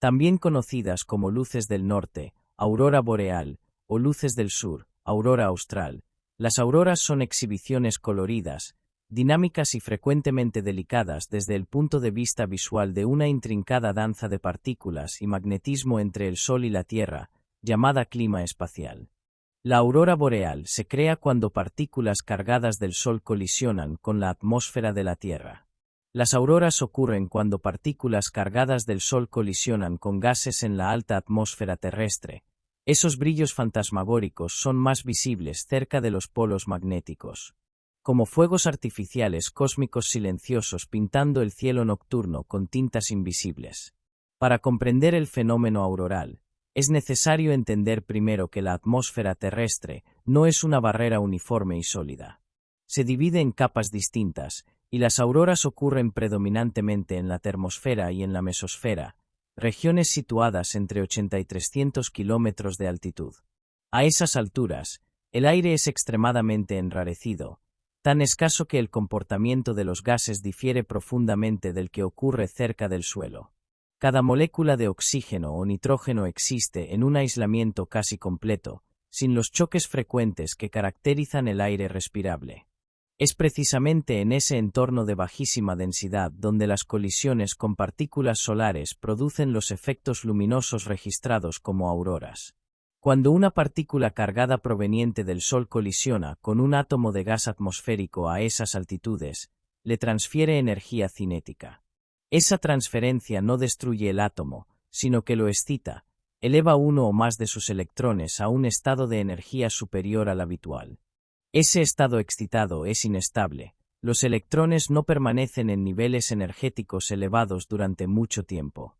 también conocidas como luces del norte, aurora boreal, o luces del sur, aurora austral. Las auroras son exhibiciones coloridas, dinámicas y frecuentemente delicadas desde el punto de vista visual de una intrincada danza de partículas y magnetismo entre el Sol y la Tierra, llamada clima espacial. La aurora boreal se crea cuando partículas cargadas del Sol colisionan con la atmósfera de la Tierra. Las auroras ocurren cuando partículas cargadas del Sol colisionan con gases en la alta atmósfera terrestre. Esos brillos fantasmagóricos son más visibles cerca de los polos magnéticos, como fuegos artificiales cósmicos silenciosos pintando el cielo nocturno con tintas invisibles. Para comprender el fenómeno auroral, es necesario entender primero que la atmósfera terrestre no es una barrera uniforme y sólida. Se divide en capas distintas, y las auroras ocurren predominantemente en la termosfera y en la mesosfera, regiones situadas entre 80 y 300 kilómetros de altitud. A esas alturas, el aire es extremadamente enrarecido, tan escaso que el comportamiento de los gases difiere profundamente del que ocurre cerca del suelo. Cada molécula de oxígeno o nitrógeno existe en un aislamiento casi completo, sin los choques frecuentes que caracterizan el aire respirable. Es precisamente en ese entorno de bajísima densidad donde las colisiones con partículas solares producen los efectos luminosos registrados como auroras. Cuando una partícula cargada proveniente del Sol colisiona con un átomo de gas atmosférico a esas altitudes, le transfiere energía cinética. Esa transferencia no destruye el átomo, sino que lo excita, eleva uno o más de sus electrones a un estado de energía superior al habitual. Ese estado excitado es inestable, los electrones no permanecen en niveles energéticos elevados durante mucho tiempo.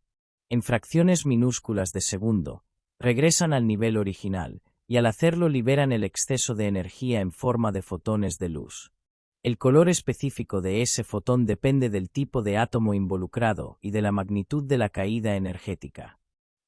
En fracciones minúsculas de segundo, regresan al nivel original, y al hacerlo liberan el exceso de energía en forma de fotones de luz. El color específico de ese fotón depende del tipo de átomo involucrado y de la magnitud de la caída energética.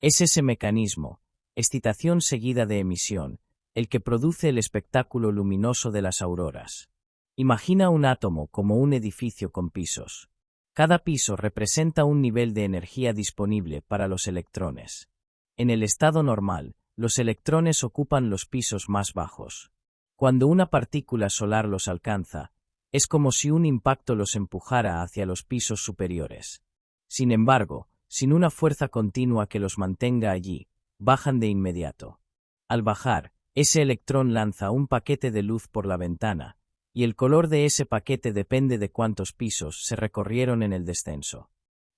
Es ese mecanismo, excitación seguida de emisión, el que produce el espectáculo luminoso de las auroras. Imagina un átomo como un edificio con pisos. Cada piso representa un nivel de energía disponible para los electrones. En el estado normal, los electrones ocupan los pisos más bajos. Cuando una partícula solar los alcanza, es como si un impacto los empujara hacia los pisos superiores. Sin embargo, sin una fuerza continua que los mantenga allí, bajan de inmediato. Al bajar, ese electrón lanza un paquete de luz por la ventana, y el color de ese paquete depende de cuántos pisos se recorrieron en el descenso.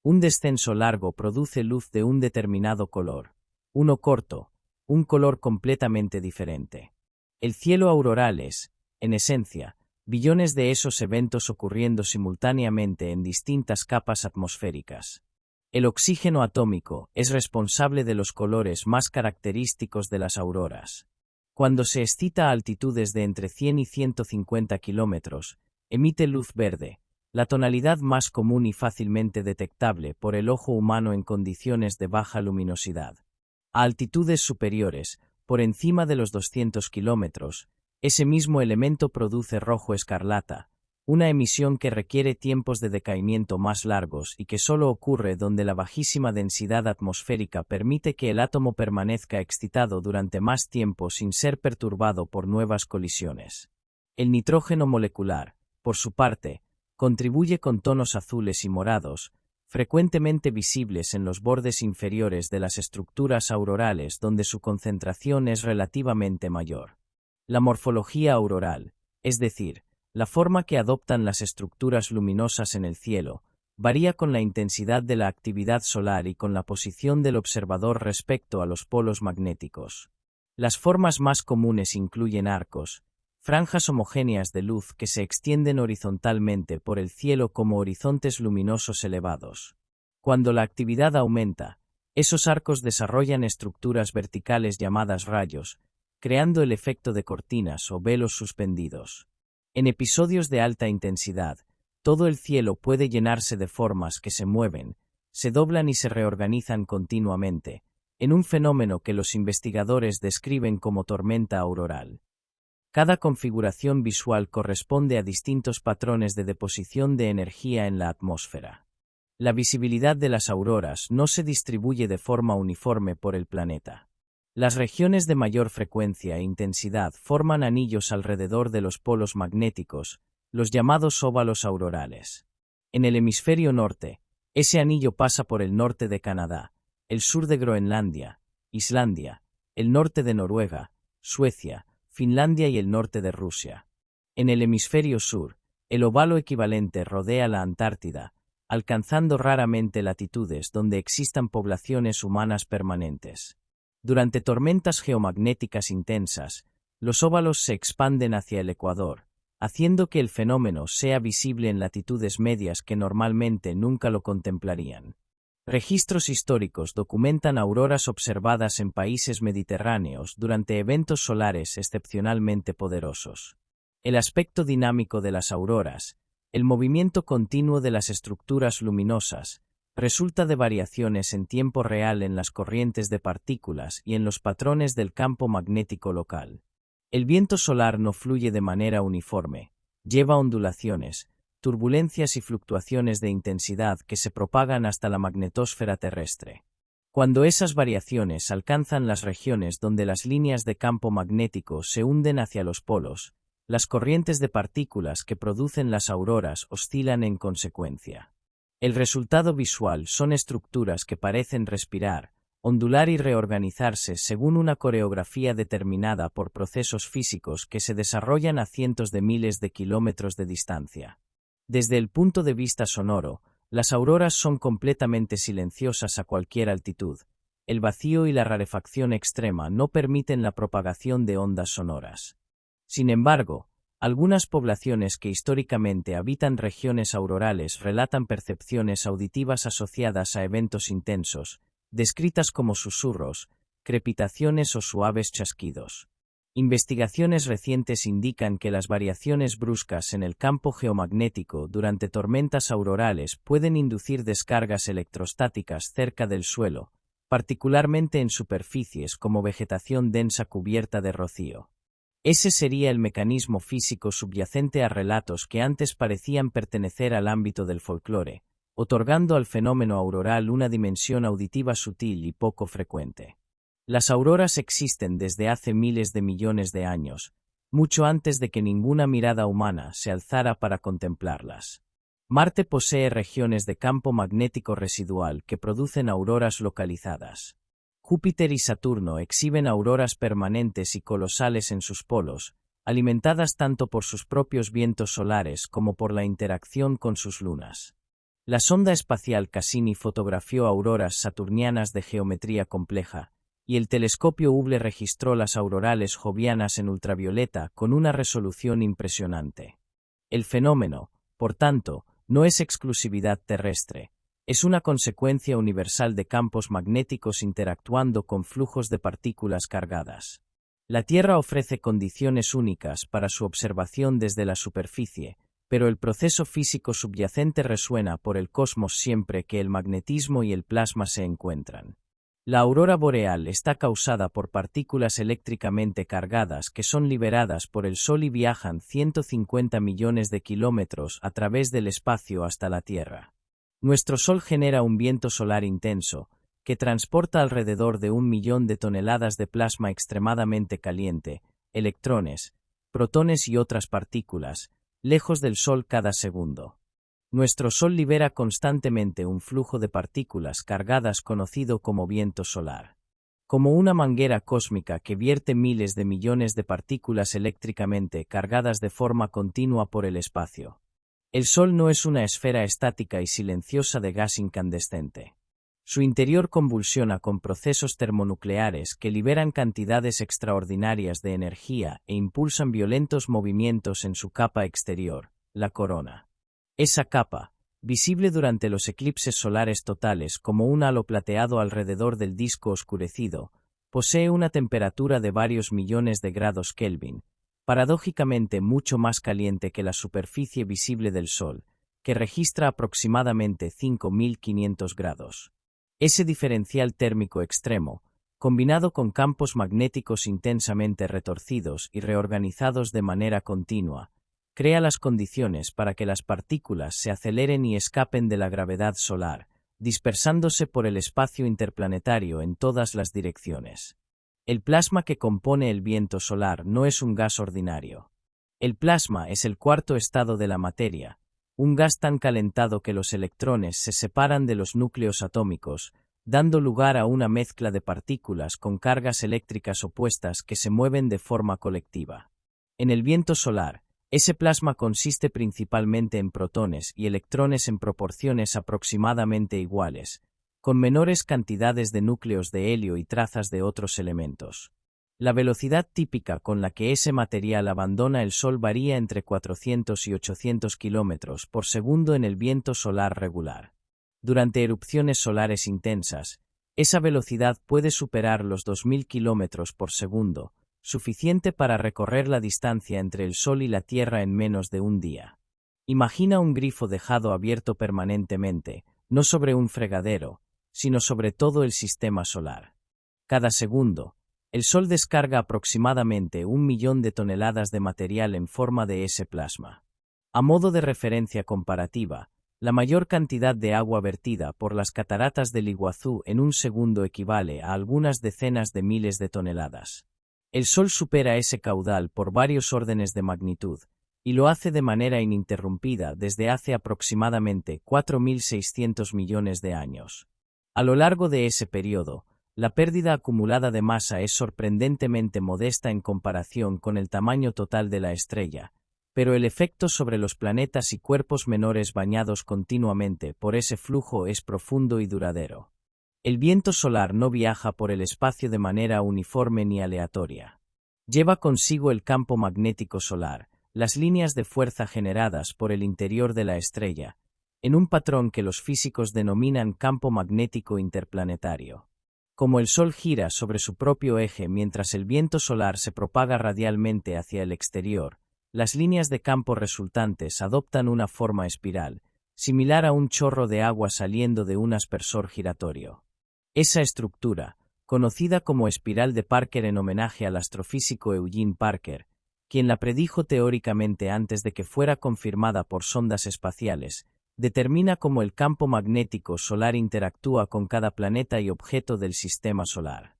Un descenso largo produce luz de un determinado color, uno corto, un color completamente diferente. El cielo auroral es, en esencia, billones de esos eventos ocurriendo simultáneamente en distintas capas atmosféricas. El oxígeno atómico es responsable de los colores más característicos de las auroras. Cuando se excita a altitudes de entre 100 y 150 kilómetros, emite luz verde, la tonalidad más común y fácilmente detectable por el ojo humano en condiciones de baja luminosidad. A altitudes superiores, por encima de los 200 kilómetros, ese mismo elemento produce rojo escarlata, una emisión que requiere tiempos de decaimiento más largos y que solo ocurre donde la bajísima densidad atmosférica permite que el átomo permanezca excitado durante más tiempo sin ser perturbado por nuevas colisiones. El nitrógeno molecular, por su parte, contribuye con tonos azules y morados, frecuentemente visibles en los bordes inferiores de las estructuras aurorales donde su concentración es relativamente mayor. La morfología auroral, es decir, la forma que adoptan las estructuras luminosas en el cielo, varía con la intensidad de la actividad solar y con la posición del observador respecto a los polos magnéticos. Las formas más comunes incluyen arcos, franjas homogéneas de luz que se extienden horizontalmente por el cielo como horizontes luminosos elevados. Cuando la actividad aumenta, esos arcos desarrollan estructuras verticales llamadas rayos, creando el efecto de cortinas o velos suspendidos. En episodios de alta intensidad, todo el cielo puede llenarse de formas que se mueven, se doblan y se reorganizan continuamente, en un fenómeno que los investigadores describen como tormenta auroral. Cada configuración visual corresponde a distintos patrones de deposición de energía en la atmósfera. La visibilidad de las auroras no se distribuye de forma uniforme por el planeta. Las regiones de mayor frecuencia e intensidad forman anillos alrededor de los polos magnéticos, los llamados óvalos aurorales. En el hemisferio norte, ese anillo pasa por el norte de Canadá, el sur de Groenlandia, Islandia, el norte de Noruega, Suecia, Finlandia y el norte de Rusia. En el hemisferio sur, el óvalo equivalente rodea la Antártida, alcanzando raramente latitudes donde existan poblaciones humanas permanentes. Durante tormentas geomagnéticas intensas, los óvalos se expanden hacia el ecuador, haciendo que el fenómeno sea visible en latitudes medias que normalmente nunca lo contemplarían. Registros históricos documentan auroras observadas en países mediterráneos durante eventos solares excepcionalmente poderosos. El aspecto dinámico de las auroras, el movimiento continuo de las estructuras luminosas, resulta de variaciones en tiempo real en las corrientes de partículas y en los patrones del campo magnético local. El viento solar no fluye de manera uniforme, lleva ondulaciones, turbulencias y fluctuaciones de intensidad que se propagan hasta la magnetosfera terrestre. Cuando esas variaciones alcanzan las regiones donde las líneas de campo magnético se hunden hacia los polos, las corrientes de partículas que producen las auroras oscilan en consecuencia. El resultado visual son estructuras que parecen respirar, ondular y reorganizarse según una coreografía determinada por procesos físicos que se desarrollan a cientos de miles de kilómetros de distancia. Desde el punto de vista sonoro, las auroras son completamente silenciosas a cualquier altitud. El vacío y la rarefacción extrema no permiten la propagación de ondas sonoras. Sin embargo, algunas poblaciones que históricamente habitan regiones aurorales relatan percepciones auditivas asociadas a eventos intensos, descritas como susurros, crepitaciones o suaves chasquidos. Investigaciones recientes indican que las variaciones bruscas en el campo geomagnético durante tormentas aurorales pueden inducir descargas electrostáticas cerca del suelo, particularmente en superficies como vegetación densa cubierta de rocío. Ese sería el mecanismo físico subyacente a relatos que antes parecían pertenecer al ámbito del folclore, otorgando al fenómeno auroral una dimensión auditiva sutil y poco frecuente. Las auroras existen desde hace miles de millones de años, mucho antes de que ninguna mirada humana se alzara para contemplarlas. Marte posee regiones de campo magnético residual que producen auroras localizadas. Júpiter y Saturno exhiben auroras permanentes y colosales en sus polos, alimentadas tanto por sus propios vientos solares como por la interacción con sus lunas. La sonda espacial Cassini fotografió auroras saturnianas de geometría compleja, y el telescopio Hubble registró las aurorales jovianas en ultravioleta con una resolución impresionante. El fenómeno, por tanto, no es exclusividad terrestre. Es una consecuencia universal de campos magnéticos interactuando con flujos de partículas cargadas. La Tierra ofrece condiciones únicas para su observación desde la superficie, pero el proceso físico subyacente resuena por el cosmos siempre que el magnetismo y el plasma se encuentran. La aurora boreal está causada por partículas eléctricamente cargadas que son liberadas por el Sol y viajan 150 millones de kilómetros a través del espacio hasta la Tierra. Nuestro Sol genera un viento solar intenso, que transporta alrededor de 1 millón de toneladas de plasma extremadamente caliente, electrones, protones y otras partículas, lejos del Sol cada segundo. Nuestro Sol libera constantemente un flujo de partículas cargadas conocido como viento solar. Como una manguera cósmica que vierte miles de millones de partículas eléctricamente cargadas de forma continua por el espacio. El Sol no es una esfera estática y silenciosa de gas incandescente. Su interior convulsiona con procesos termonucleares que liberan cantidades extraordinarias de energía e impulsan violentos movimientos en su capa exterior, la corona. Esa capa, visible durante los eclipses solares totales como un halo plateado alrededor del disco oscurecido, posee una temperatura de varios millones de grados Kelvin, paradójicamente mucho más caliente que la superficie visible del Sol, que registra aproximadamente 5.500 grados. Ese diferencial térmico extremo, combinado con campos magnéticos intensamente retorcidos y reorganizados de manera continua, crea las condiciones para que las partículas se aceleren y escapen de la gravedad solar, dispersándose por el espacio interplanetario en todas las direcciones. El plasma que compone el viento solar no es un gas ordinario. El plasma es el cuarto estado de la materia, un gas tan calentado que los electrones se separan de los núcleos atómicos, dando lugar a una mezcla de partículas con cargas eléctricas opuestas que se mueven de forma colectiva. En el viento solar, ese plasma consiste principalmente en protones y electrones en proporciones aproximadamente iguales, con menores cantidades de núcleos de helio y trazas de otros elementos. La velocidad típica con la que ese material abandona el Sol varía entre 400 y 800 km por segundo en el viento solar regular. Durante erupciones solares intensas, esa velocidad puede superar los 2000 km por segundo, suficiente para recorrer la distancia entre el Sol y la Tierra en menos de un día. Imagina un grifo dejado abierto permanentemente, no sobre un fregadero, sino sobre todo el sistema solar. Cada segundo, el Sol descarga aproximadamente 1 millón de toneladas de material en forma de ese plasma. A modo de referencia comparativa, la mayor cantidad de agua vertida por las cataratas del Iguazú en un segundo equivale a algunas decenas de miles de toneladas. El Sol supera ese caudal por varios órdenes de magnitud, y lo hace de manera ininterrumpida desde hace aproximadamente 4.600 millones de años. A lo largo de ese periodo, la pérdida acumulada de masa es sorprendentemente modesta en comparación con el tamaño total de la estrella, pero el efecto sobre los planetas y cuerpos menores bañados continuamente por ese flujo es profundo y duradero. El viento solar no viaja por el espacio de manera uniforme ni aleatoria. Lleva consigo el campo magnético solar, las líneas de fuerza generadas por el interior de la estrella, en un patrón que los físicos denominan campo magnético interplanetario. Como el Sol gira sobre su propio eje mientras el viento solar se propaga radialmente hacia el exterior, las líneas de campo resultantes adoptan una forma espiral, similar a un chorro de agua saliendo de un aspersor giratorio. Esa estructura, conocida como espiral de Parker en homenaje al astrofísico Eugene Parker, quien la predijo teóricamente antes de que fuera confirmada por sondas espaciales, determina cómo el campo magnético solar interactúa con cada planeta y objeto del sistema solar.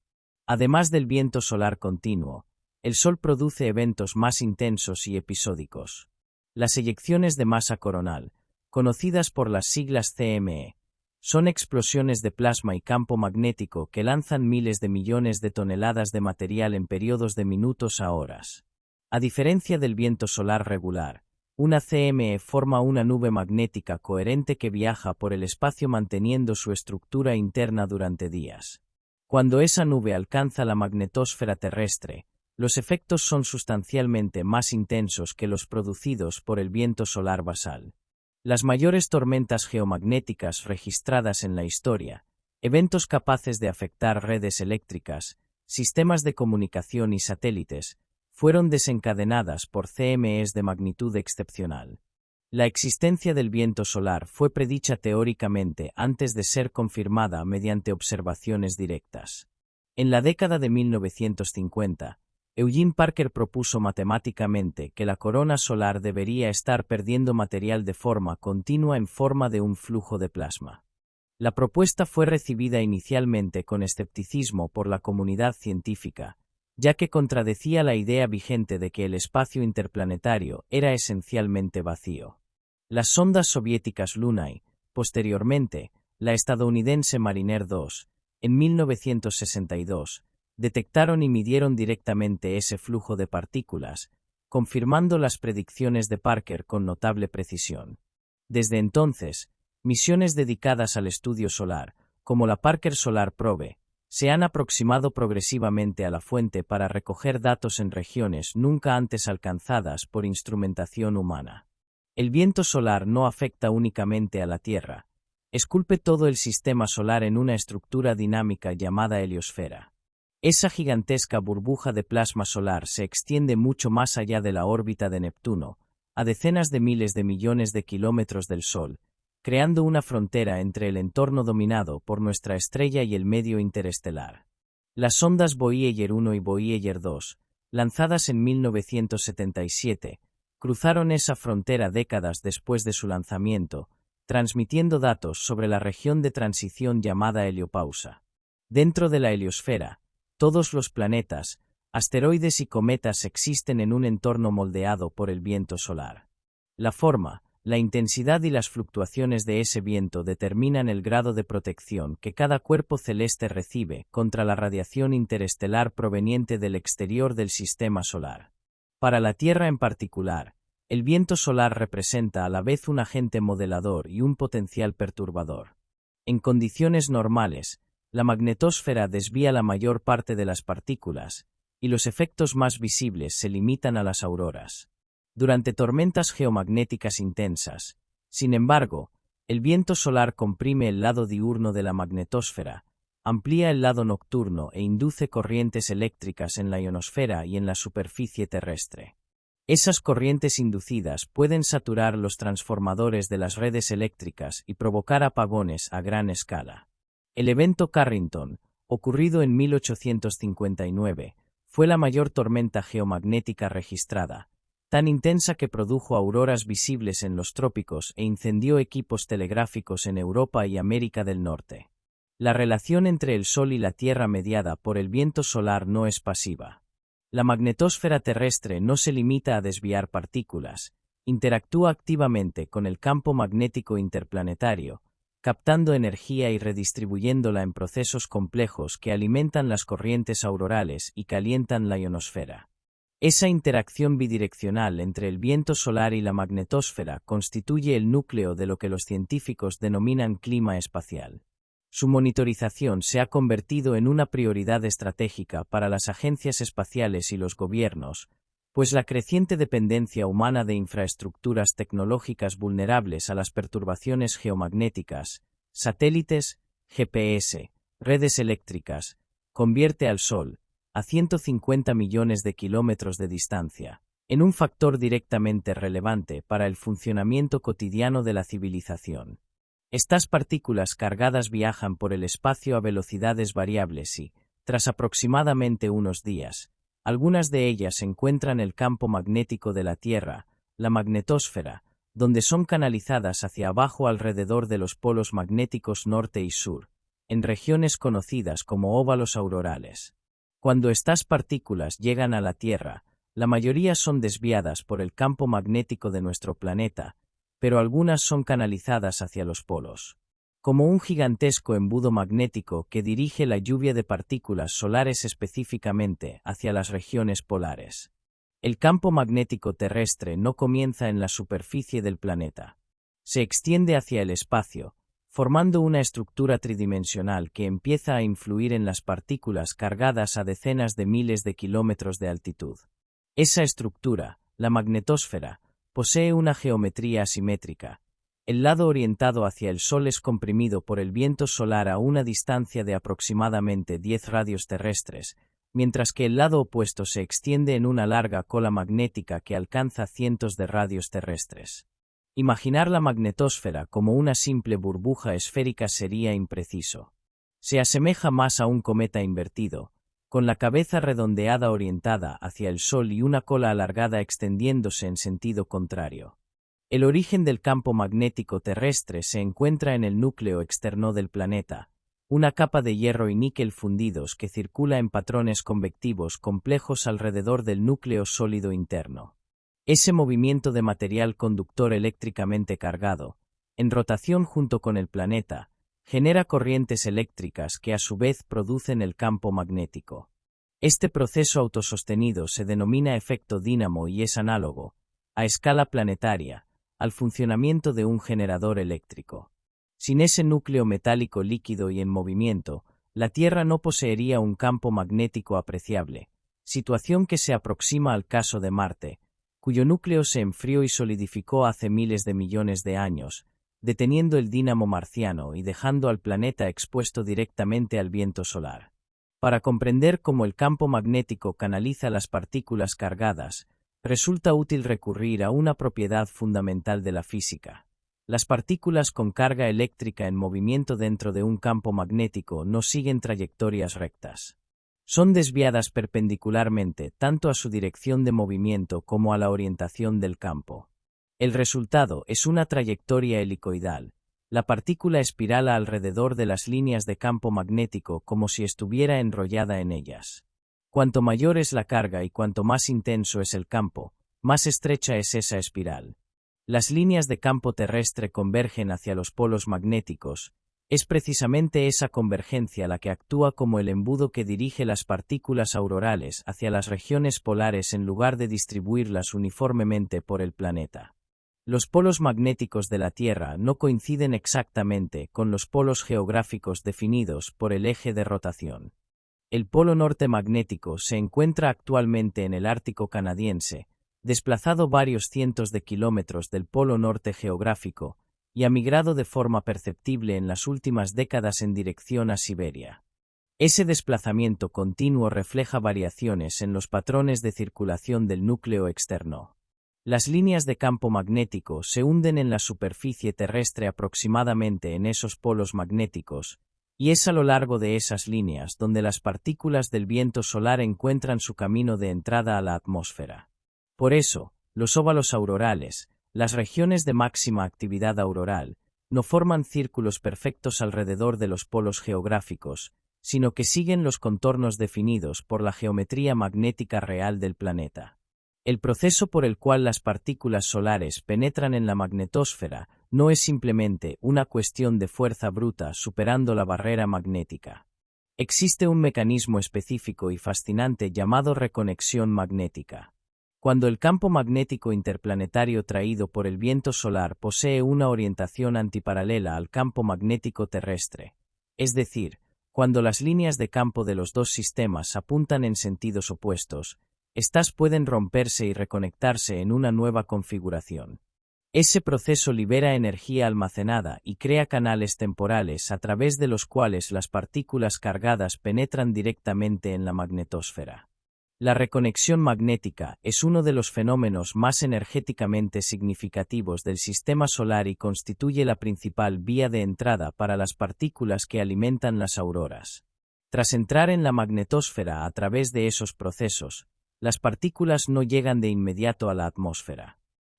Además del viento solar continuo, el Sol produce eventos más intensos y episódicos. Las eyecciones de masa coronal, conocidas por las siglas CME, son explosiones de plasma y campo magnético que lanzan miles de millones de toneladas de material en periodos de minutos a horas. A diferencia del viento solar regular, una CME forma una nube magnética coherente que viaja por el espacio manteniendo su estructura interna durante días. Cuando esa nube alcanza la magnetosfera terrestre, los efectos son sustancialmente más intensos que los producidos por el viento solar basal. Las mayores tormentas geomagnéticas registradas en la historia, eventos capaces de afectar redes eléctricas, sistemas de comunicación y satélites, fueron desencadenadas por CMEs de magnitud excepcional. La existencia del viento solar fue predicha teóricamente antes de ser confirmada mediante observaciones directas. En la década de 1950, Eugene Parker propuso matemáticamente que la corona solar debería estar perdiendo material de forma continua en forma de un flujo de plasma. La propuesta fue recibida inicialmente con escepticismo por la comunidad científica, ya que contradecía la idea vigente de que el espacio interplanetario era esencialmente vacío. Las sondas soviéticas Luna y, posteriormente, la estadounidense Mariner 2, en 1962, detectaron y midieron directamente ese flujo de partículas, confirmando las predicciones de Parker con notable precisión. Desde entonces, misiones dedicadas al estudio solar, como la Parker Solar Probe, se han aproximado progresivamente a la fuente para recoger datos en regiones nunca antes alcanzadas por instrumentación humana. El viento solar no afecta únicamente a la Tierra, esculpe todo el sistema solar en una estructura dinámica llamada heliosfera. Esa gigantesca burbuja de plasma solar se extiende mucho más allá de la órbita de Neptuno, a decenas de miles de millones de kilómetros del Sol, creando una frontera entre el entorno dominado por nuestra estrella y el medio interestelar. Las sondas Voyager 1 y Voyager 2, lanzadas en 1977, cruzaron esa frontera décadas después de su lanzamiento, transmitiendo datos sobre la región de transición llamada heliopausa. Dentro de la heliosfera, todos los planetas, asteroides y cometas existen en un entorno moldeado por el viento solar. La forma, la intensidad y las fluctuaciones de ese viento determinan el grado de protección que cada cuerpo celeste recibe contra la radiación interestelar proveniente del exterior del sistema solar. Para la Tierra en particular, el viento solar representa a la vez un agente modelador y un potencial perturbador. En condiciones normales, la magnetosfera desvía la mayor parte de las partículas, y los efectos más visibles se limitan a las auroras. Durante tormentas geomagnéticas intensas, sin embargo, el viento solar comprime el lado diurno de la magnetosfera, amplía el lado nocturno e induce corrientes eléctricas en la ionosfera y en la superficie terrestre. Esas corrientes inducidas pueden saturar los transformadores de las redes eléctricas y provocar apagones a gran escala. El evento Carrington, ocurrido en 1859, fue la mayor tormenta geomagnética registrada, tan intensa que produjo auroras visibles en los trópicos e incendió equipos telegráficos en Europa y América del Norte. La relación entre el Sol y la Tierra mediada por el viento solar no es pasiva. La magnetosfera terrestre no se limita a desviar partículas, interactúa activamente con el campo magnético interplanetario, captando energía y redistribuyéndola en procesos complejos que alimentan las corrientes aurorales y calientan la ionosfera. Esa interacción bidireccional entre el viento solar y la magnetosfera constituye el núcleo de lo que los científicos denominan clima espacial. Su monitorización se ha convertido en una prioridad estratégica para las agencias espaciales y los gobiernos, pues la creciente dependencia humana de infraestructuras tecnológicas vulnerables a las perturbaciones geomagnéticas, satélites, GPS, redes eléctricas, convierte al Sol, a 150 millones de kilómetros de distancia, en un factor directamente relevante para el funcionamiento cotidiano de la civilización. Estas partículas cargadas viajan por el espacio a velocidades variables y, tras aproximadamente unos días, algunas de ellas encuentran el campo magnético de la Tierra, la magnetosfera, donde son canalizadas hacia abajo alrededor de los polos magnéticos norte y sur, en regiones conocidas como óvalos aurorales. Cuando estas partículas llegan a la Tierra, la mayoría son desviadas por el campo magnético de nuestro planeta, pero algunas son canalizadas hacia los polos. Como un gigantesco embudo magnético que dirige la lluvia de partículas solares específicamente hacia las regiones polares. El campo magnético terrestre no comienza en la superficie del planeta. Se extiende hacia el espacio, formando una estructura tridimensional que empieza a influir en las partículas cargadas a decenas de miles de kilómetros de altitud. Esa estructura, la magnetosfera, posee una geometría asimétrica. El lado orientado hacia el Sol es comprimido por el viento solar a una distancia de aproximadamente 10 radios terrestres, mientras que el lado opuesto se extiende en una larga cola magnética que alcanza cientos de radios terrestres. Imaginar la magnetosfera como una simple burbuja esférica sería impreciso. Se asemeja más a un cometa invertido, con la cabeza redondeada orientada hacia el Sol y una cola alargada extendiéndose en sentido contrario. El origen del campo magnético terrestre se encuentra en el núcleo externo del planeta, una capa de hierro y níquel fundidos que circula en patrones convectivos complejos alrededor del núcleo sólido interno. Ese movimiento de material conductor eléctricamente cargado, en rotación junto con el planeta, genera corrientes eléctricas que a su vez producen el campo magnético. Este proceso autosostenido se denomina efecto dínamo y es análogo, a escala planetaria, al funcionamiento de un generador eléctrico. Sin ese núcleo metálico líquido y en movimiento, la Tierra no poseería un campo magnético apreciable, situación que se aproxima al caso de Marte, cuyo núcleo se enfrió y solidificó hace miles de millones de años, deteniendo el dínamo marciano y dejando al planeta expuesto directamente al viento solar. Para comprender cómo el campo magnético canaliza las partículas cargadas, resulta útil recurrir a una propiedad fundamental de la física. Las partículas con carga eléctrica en movimiento dentro de un campo magnético no siguen trayectorias rectas. Son desviadas perpendicularmente tanto a su dirección de movimiento como a la orientación del campo. El resultado es una trayectoria helicoidal. La partícula espirala alrededor de las líneas de campo magnético como si estuviera enrollada en ellas. Cuanto mayor es la carga y cuanto más intenso es el campo, más estrecha es esa espiral. Las líneas de campo terrestre convergen hacia los polos magnéticos. Es precisamente esa convergencia la que actúa como el embudo que dirige las partículas aurorales hacia las regiones polares en lugar de distribuirlas uniformemente por el planeta. Los polos magnéticos de la Tierra no coinciden exactamente con los polos geográficos definidos por el eje de rotación. El polo norte magnético se encuentra actualmente en el Ártico canadiense, desplazado varios cientos de kilómetros del polo norte geográfico, y ha migrado de forma perceptible en las últimas décadas en dirección a Siberia. Ese desplazamiento continuo refleja variaciones en los patrones de circulación del núcleo externo. Las líneas de campo magnético se hunden en la superficie terrestre aproximadamente en esos polos magnéticos, y es a lo largo de esas líneas donde las partículas del viento solar encuentran su camino de entrada a la atmósfera. Por eso, los óvalos aurorales, las regiones de máxima actividad auroral, no forman círculos perfectos alrededor de los polos geográficos, sino que siguen los contornos definidos por la geometría magnética real del planeta. El proceso por el cual las partículas solares penetran en la magnetosfera no es simplemente una cuestión de fuerza bruta superando la barrera magnética. Existe un mecanismo específico y fascinante llamado reconexión magnética. Cuando el campo magnético interplanetario traído por el viento solar posee una orientación antiparalela al campo magnético terrestre, es decir, cuando las líneas de campo de los dos sistemas apuntan en sentidos opuestos, estas pueden romperse y reconectarse en una nueva configuración. Ese proceso libera energía almacenada y crea canales temporales a través de los cuales las partículas cargadas penetran directamente en la magnetosfera. La reconexión magnética es uno de los fenómenos más energéticamente significativos del sistema solar y constituye la principal vía de entrada para las partículas que alimentan las auroras. Tras entrar en la magnetosfera a través de esos procesos, las partículas no llegan de inmediato a la atmósfera.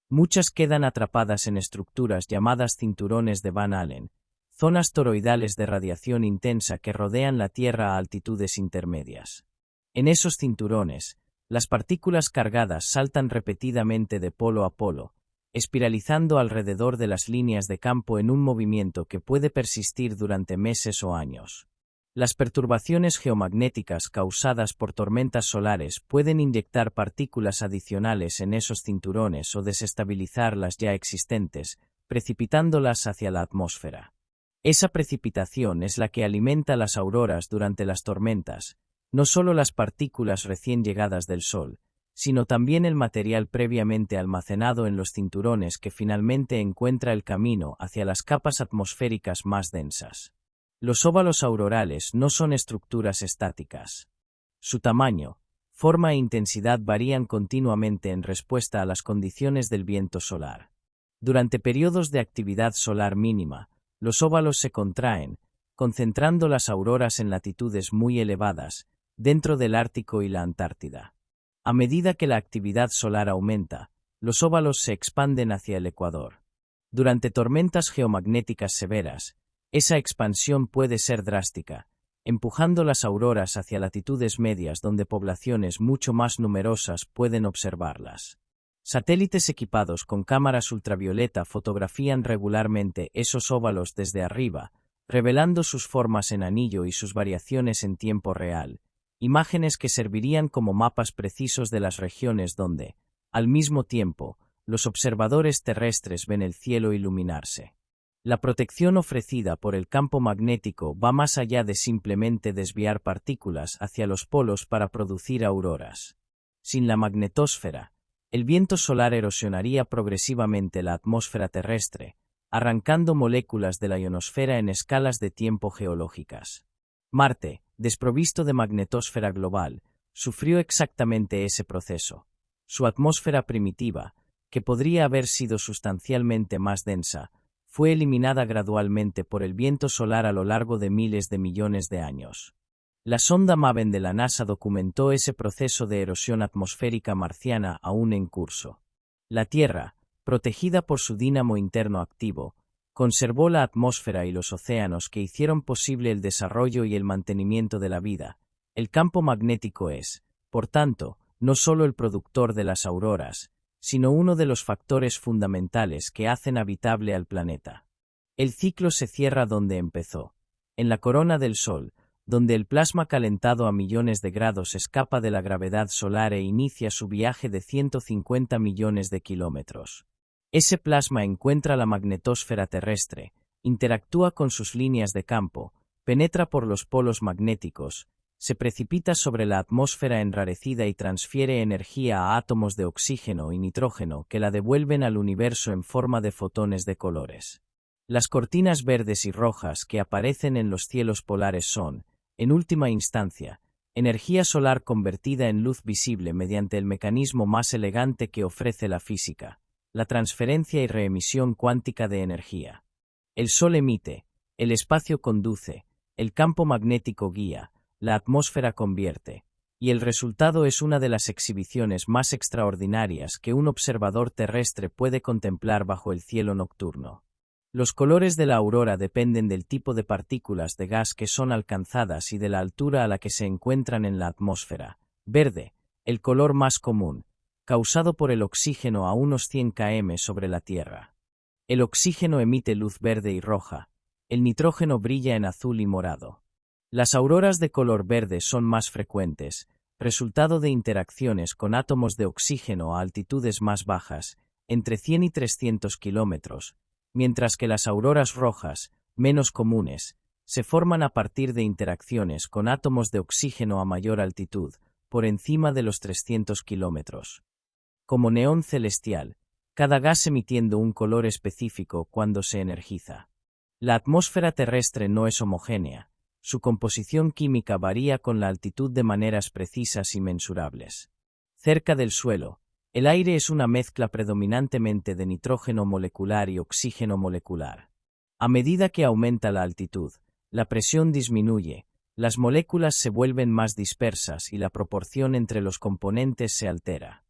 Muchas quedan atrapadas en estructuras llamadas cinturones de Van Allen, zonas toroidales de radiación intensa que rodean la Tierra a altitudes intermedias. En esos cinturones, las partículas cargadas saltan repetidamente de polo a polo, espiralizando alrededor de las líneas de campo en un movimiento que puede persistir durante meses o años. Las perturbaciones geomagnéticas causadas por tormentas solares pueden inyectar partículas adicionales en esos cinturones o desestabilizar las ya existentes, precipitándolas hacia la atmósfera. Esa precipitación es la que alimenta las auroras durante las tormentas, no solo las partículas recién llegadas del Sol, sino también el material previamente almacenado en los cinturones que finalmente encuentra el camino hacia las capas atmosféricas más densas. Los óvalos aurorales no son estructuras estáticas. Su tamaño, forma e intensidad varían continuamente en respuesta a las condiciones del viento solar. Durante periodos de actividad solar mínima, los óvalos se contraen, concentrando las auroras en latitudes muy elevadas, dentro del Ártico y la Antártida. A medida que la actividad solar aumenta, los óvalos se expanden hacia el ecuador. Durante tormentas geomagnéticas severas, esa expansión puede ser drástica, empujando las auroras hacia latitudes medias donde poblaciones mucho más numerosas pueden observarlas. Satélites equipados con cámaras ultravioleta fotografían regularmente esos óvalos desde arriba, revelando sus formas en anillo y sus variaciones en tiempo real, imágenes que servirían como mapas precisos de las regiones donde, al mismo tiempo, los observadores terrestres ven el cielo iluminarse. La protección ofrecida por el campo magnético va más allá de simplemente desviar partículas hacia los polos para producir auroras. Sin la magnetosfera, el viento solar erosionaría progresivamente la atmósfera terrestre, arrancando moléculas de la ionosfera en escalas de tiempo geológicas. Marte, desprovisto de magnetosfera global, sufrió exactamente ese proceso. Su atmósfera primitiva, que podría haber sido sustancialmente más densa, fue eliminada gradualmente por el viento solar a lo largo de miles de millones de años. La sonda MAVEN de la NASA documentó ese proceso de erosión atmosférica marciana aún en curso. La Tierra, protegida por su dínamo interno activo, conservó la atmósfera y los océanos que hicieron posible el desarrollo y el mantenimiento de la vida. El campo magnético es, por tanto, no solo el productor de las auroras, sino uno de los factores fundamentales que hacen habitable al planeta. El ciclo se cierra donde empezó, en la corona del Sol, donde el plasma calentado a millones de grados escapa de la gravedad solar e inicia su viaje de 150 millones de kilómetros. Ese plasma encuentra la magnetosfera terrestre, interactúa con sus líneas de campo, penetra por los polos magnéticos, se precipita sobre la atmósfera enrarecida y transfiere energía a átomos de oxígeno y nitrógeno que la devuelven al universo en forma de fotones de colores. Las cortinas verdes y rojas que aparecen en los cielos polares son, en última instancia, energía solar convertida en luz visible mediante el mecanismo más elegante que ofrece la física, la transferencia y reemisión cuántica de energía. El Sol emite, el espacio conduce, el campo magnético guía, la atmósfera convierte, y el resultado es una de las exhibiciones más extraordinarias que un observador terrestre puede contemplar bajo el cielo nocturno. Los colores de la aurora dependen del tipo de partículas de gas que son alcanzadas y de la altura a la que se encuentran en la atmósfera. Verde, el color más común, causado por el oxígeno a unos 100 km sobre la Tierra. El oxígeno emite luz verde y roja, el nitrógeno brilla en azul y morado. Las auroras de color verde son más frecuentes, resultado de interacciones con átomos de oxígeno a altitudes más bajas, entre 100 y 300 kilómetros, mientras que las auroras rojas, menos comunes, se forman a partir de interacciones con átomos de oxígeno a mayor altitud, por encima de los 300 kilómetros. Como neón celestial, cada gas emitiendo un color específico cuando se energiza. La atmósfera terrestre no es homogénea, su composición química varía con la altitud de maneras precisas y mensurables. Cerca del suelo, el aire es una mezcla predominantemente de nitrógeno molecular y oxígeno molecular. A medida que aumenta la altitud, la presión disminuye, las moléculas se vuelven más dispersas y la proporción entre los componentes se altera.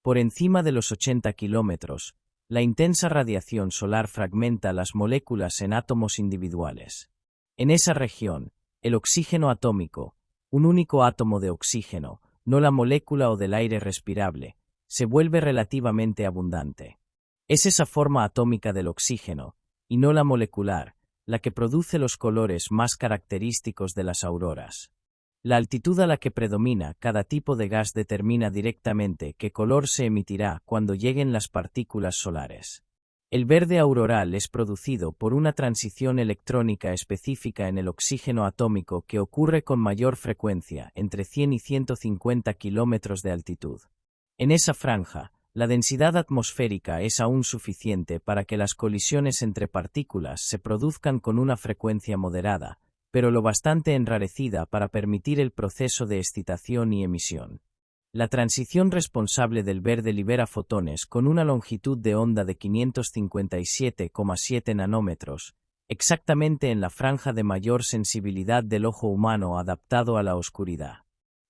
Por encima de los 80 kilómetros, la intensa radiación solar fragmenta las moléculas en átomos individuales. En esa región, el oxígeno atómico, un único átomo de oxígeno, no la molécula o del aire respirable, se vuelve relativamente abundante. Es esa forma atómica del oxígeno, y no la molecular, la que produce los colores más característicos de las auroras. La altitud a la que predomina cada tipo de gas determina directamente qué color se emitirá cuando lleguen las partículas solares. El verde auroral es producido por una transición electrónica específica en el oxígeno atómico que ocurre con mayor frecuencia entre 100 y 150 kilómetros de altitud. En esa franja, la densidad atmosférica es aún suficiente para que las colisiones entre partículas se produzcan con una frecuencia moderada, pero lo bastante enrarecida para permitir el proceso de excitación y emisión. La transición responsable del verde libera fotones con una longitud de onda de 557,7 nanómetros, exactamente en la franja de mayor sensibilidad del ojo humano adaptado a la oscuridad.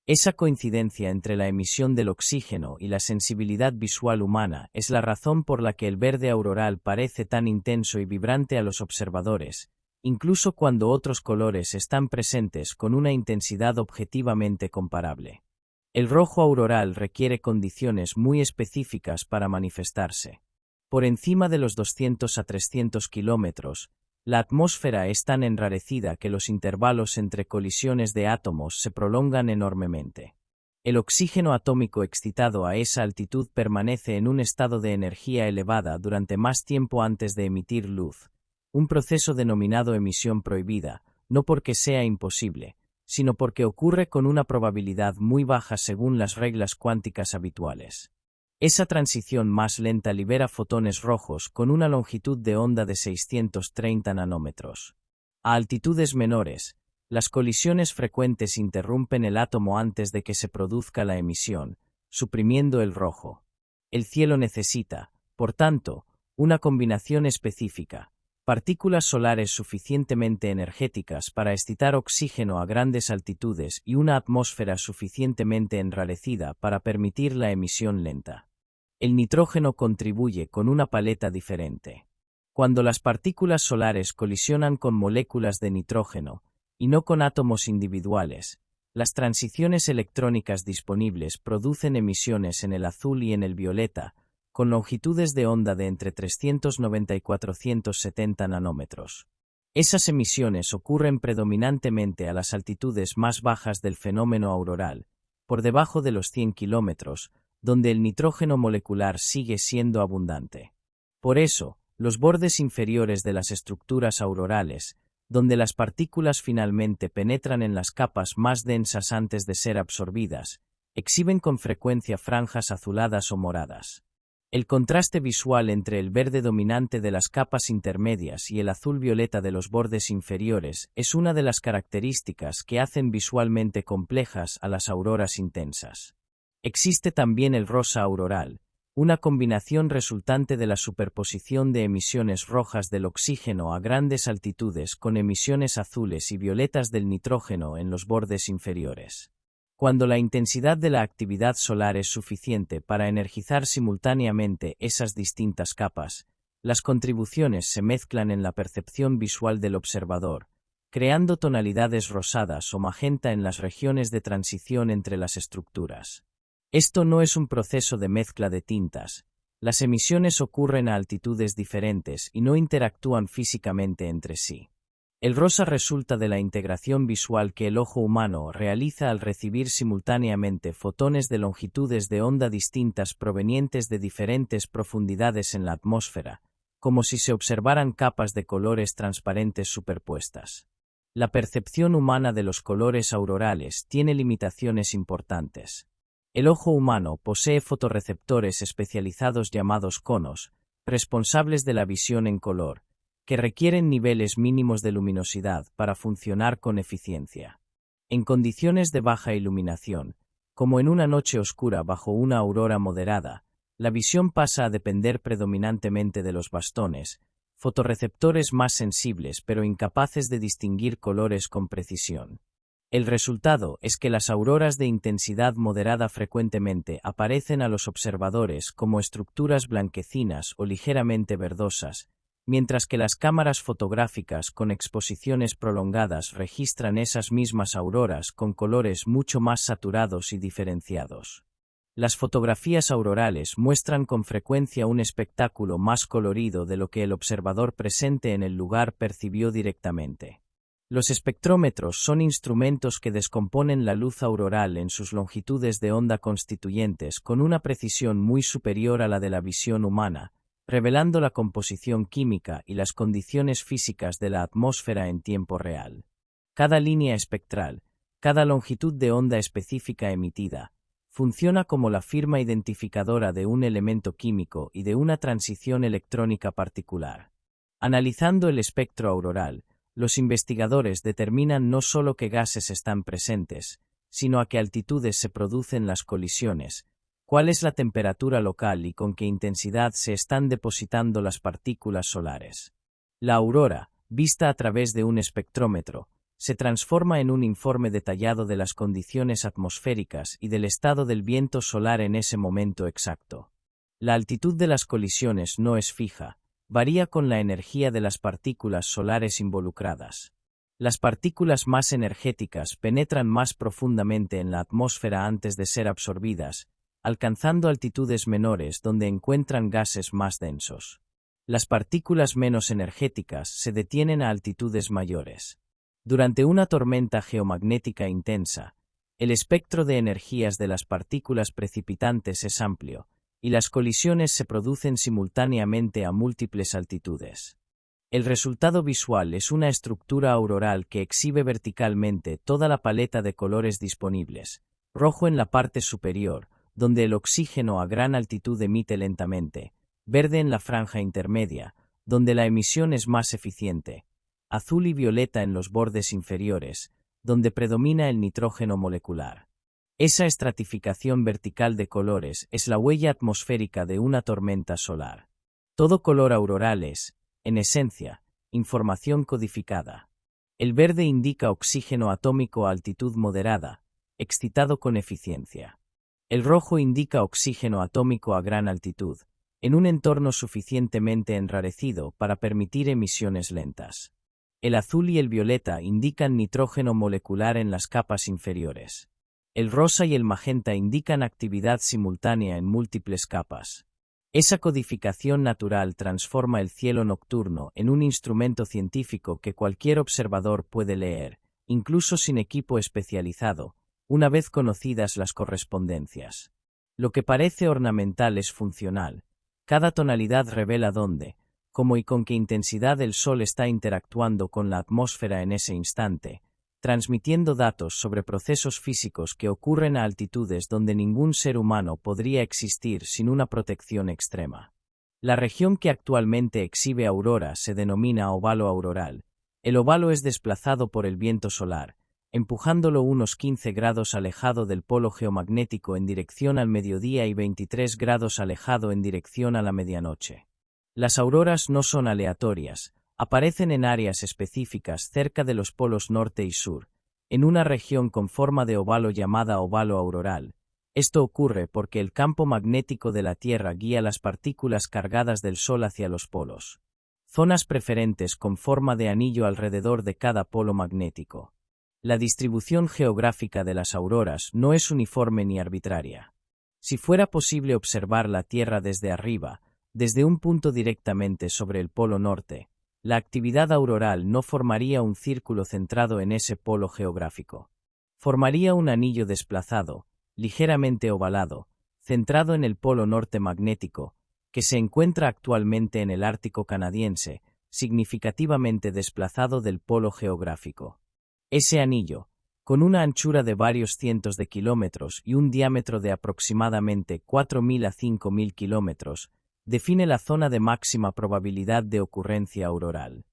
Esa coincidencia entre la emisión del oxígeno y la sensibilidad visual humana es la razón por la que el verde auroral parece tan intenso y vibrante a los observadores, incluso cuando otros colores están presentes con una intensidad objetivamente comparable. El rojo auroral requiere condiciones muy específicas para manifestarse. Por encima de los 200 a 300 kilómetros, la atmósfera es tan enrarecida que los intervalos entre colisiones de átomos se prolongan enormemente. El oxígeno atómico excitado a esa altitud permanece en un estado de energía elevada durante más tiempo antes de emitir luz, un proceso denominado emisión prohibida, no porque sea imposible, sino porque ocurre con una probabilidad muy baja según las reglas cuánticas habituales. Esa transición más lenta libera fotones rojos con una longitud de onda de 630 nanómetros. A altitudes menores, las colisiones frecuentes interrumpen el átomo antes de que se produzca la emisión, suprimiendo el rojo. El cielo necesita, por tanto, una combinación específica, Partículas solares suficientemente energéticas para excitar oxígeno a grandes altitudes y una atmósfera suficientemente enrarecida para permitir la emisión lenta. El nitrógeno contribuye con una paleta diferente. Cuando las partículas solares colisionan con moléculas de nitrógeno, y no con átomos individuales, las transiciones electrónicas disponibles producen emisiones en el azul y en el violeta, con longitudes de onda de entre 390 y 470 nanómetros. Esas emisiones ocurren predominantemente a las altitudes más bajas del fenómeno auroral, por debajo de los 100 kilómetros, donde el nitrógeno molecular sigue siendo abundante. Por eso, los bordes inferiores de las estructuras aurorales, donde las partículas finalmente penetran en las capas más densas antes de ser absorbidas, exhiben con frecuencia franjas azuladas o moradas. El contraste visual entre el verde dominante de las capas intermedias y el azul violeta de los bordes inferiores es una de las características que hacen visualmente complejas a las auroras intensas. Existe también el rosa auroral, una combinación resultante de la superposición de emisiones rojas del oxígeno a grandes altitudes con emisiones azules y violetas del nitrógeno en los bordes inferiores. Cuando la intensidad de la actividad solar es suficiente para energizar simultáneamente esas distintas capas, las contribuciones se mezclan en la percepción visual del observador, creando tonalidades rosadas o magenta en las regiones de transición entre las estructuras. Esto no es un proceso de mezcla de tintas. Las emisiones ocurren a altitudes diferentes y no interactúan físicamente entre sí. El rosa resulta de la integración visual que el ojo humano realiza al recibir simultáneamente fotones de longitudes de onda distintas provenientes de diferentes profundidades en la atmósfera, como si se observaran capas de colores transparentes superpuestas. La percepción humana de los colores aurorales tiene limitaciones importantes. El ojo humano posee fotorreceptores especializados llamados conos, responsables de la visión en color, que requieren niveles mínimos de luminosidad para funcionar con eficiencia. En condiciones de baja iluminación, como en una noche oscura bajo una aurora moderada, la visión pasa a depender predominantemente de los bastones, fotorreceptores más sensibles pero incapaces de distinguir colores con precisión. El resultado es que las auroras de intensidad moderada frecuentemente aparecen a los observadores como estructuras blanquecinas o ligeramente verdosas, mientras que las cámaras fotográficas con exposiciones prolongadas registran esas mismas auroras con colores mucho más saturados y diferenciados. Las fotografías aurorales muestran con frecuencia un espectáculo más colorido de lo que el observador presente en el lugar percibió directamente. Los espectrómetros son instrumentos que descomponen la luz auroral en sus longitudes de onda constituyentes con una precisión muy superior a la de la visión humana, revelando la composición química y las condiciones físicas de la atmósfera en tiempo real. Cada línea espectral, cada longitud de onda específica emitida, funciona como la firma identificadora de un elemento químico y de una transición electrónica particular. Analizando el espectro auroral, los investigadores determinan no solo qué gases están presentes, sino a qué altitudes se producen las colisiones, cuál es la temperatura local y con qué intensidad se están depositando las partículas solares. La aurora, vista a través de un espectrómetro, se transforma en un informe detallado de las condiciones atmosféricas y del estado del viento solar en ese momento exacto. La altitud de las colisiones no es fija, varía con la energía de las partículas solares involucradas. Las partículas más energéticas penetran más profundamente en la atmósfera antes de ser absorbidas, alcanzando altitudes menores donde encuentran gases más densos. Las partículas menos energéticas se detienen a altitudes mayores. Durante una tormenta geomagnética intensa, el espectro de energías de las partículas precipitantes es amplio, y las colisiones se producen simultáneamente a múltiples altitudes. El resultado visual es una estructura auroral que exhibe verticalmente toda la paleta de colores disponibles, rojo en la parte superior, donde el oxígeno a gran altitud emite lentamente, verde en la franja intermedia, donde la emisión es más eficiente, azul y violeta en los bordes inferiores, donde predomina el nitrógeno molecular. Esa estratificación vertical de colores es la huella atmosférica de una tormenta solar. Todo color auroral es, en esencia, información codificada. El verde indica oxígeno atómico a altitud moderada, excitado con eficiencia. El rojo indica oxígeno atómico a gran altitud, en un entorno suficientemente enrarecido para permitir emisiones lentas. El azul y el violeta indican nitrógeno molecular en las capas inferiores. El rosa y el magenta indican actividad simultánea en múltiples capas. Esa codificación natural transforma el cielo nocturno en un instrumento científico que cualquier observador puede leer, incluso sin equipo especializado, una vez conocidas las correspondencias. Lo que parece ornamental es funcional. Cada tonalidad revela dónde, cómo y con qué intensidad el Sol está interactuando con la atmósfera en ese instante, transmitiendo datos sobre procesos físicos que ocurren a altitudes donde ningún ser humano podría existir sin una protección extrema. La región que actualmente exhibe aurora se denomina óvalo auroral. El óvalo es desplazado por el viento solar, empujándolo unos 15 grados alejado del polo geomagnético en dirección al mediodía y 23 grados alejado en dirección a la medianoche. Las auroras no son aleatorias, aparecen en áreas específicas cerca de los polos norte y sur, en una región con forma de óvalo llamada óvalo auroral. Esto ocurre porque el campo magnético de la Tierra guía las partículas cargadas del Sol hacia los polos. Zonas preferentes con forma de anillo alrededor de cada polo magnético. La distribución geográfica de las auroras no es uniforme ni arbitraria. Si fuera posible observar la Tierra desde arriba, desde un punto directamente sobre el polo norte, la actividad auroral no formaría un círculo centrado en ese polo geográfico. Formaría un anillo desplazado, ligeramente ovalado, centrado en el polo norte magnético, que se encuentra actualmente en el Ártico canadiense, significativamente desplazado del polo geográfico. Ese anillo, con una anchura de varios cientos de kilómetros y un diámetro de aproximadamente 4.000 a 5.000 kilómetros, define la zona de máxima probabilidad de ocurrencia auroral.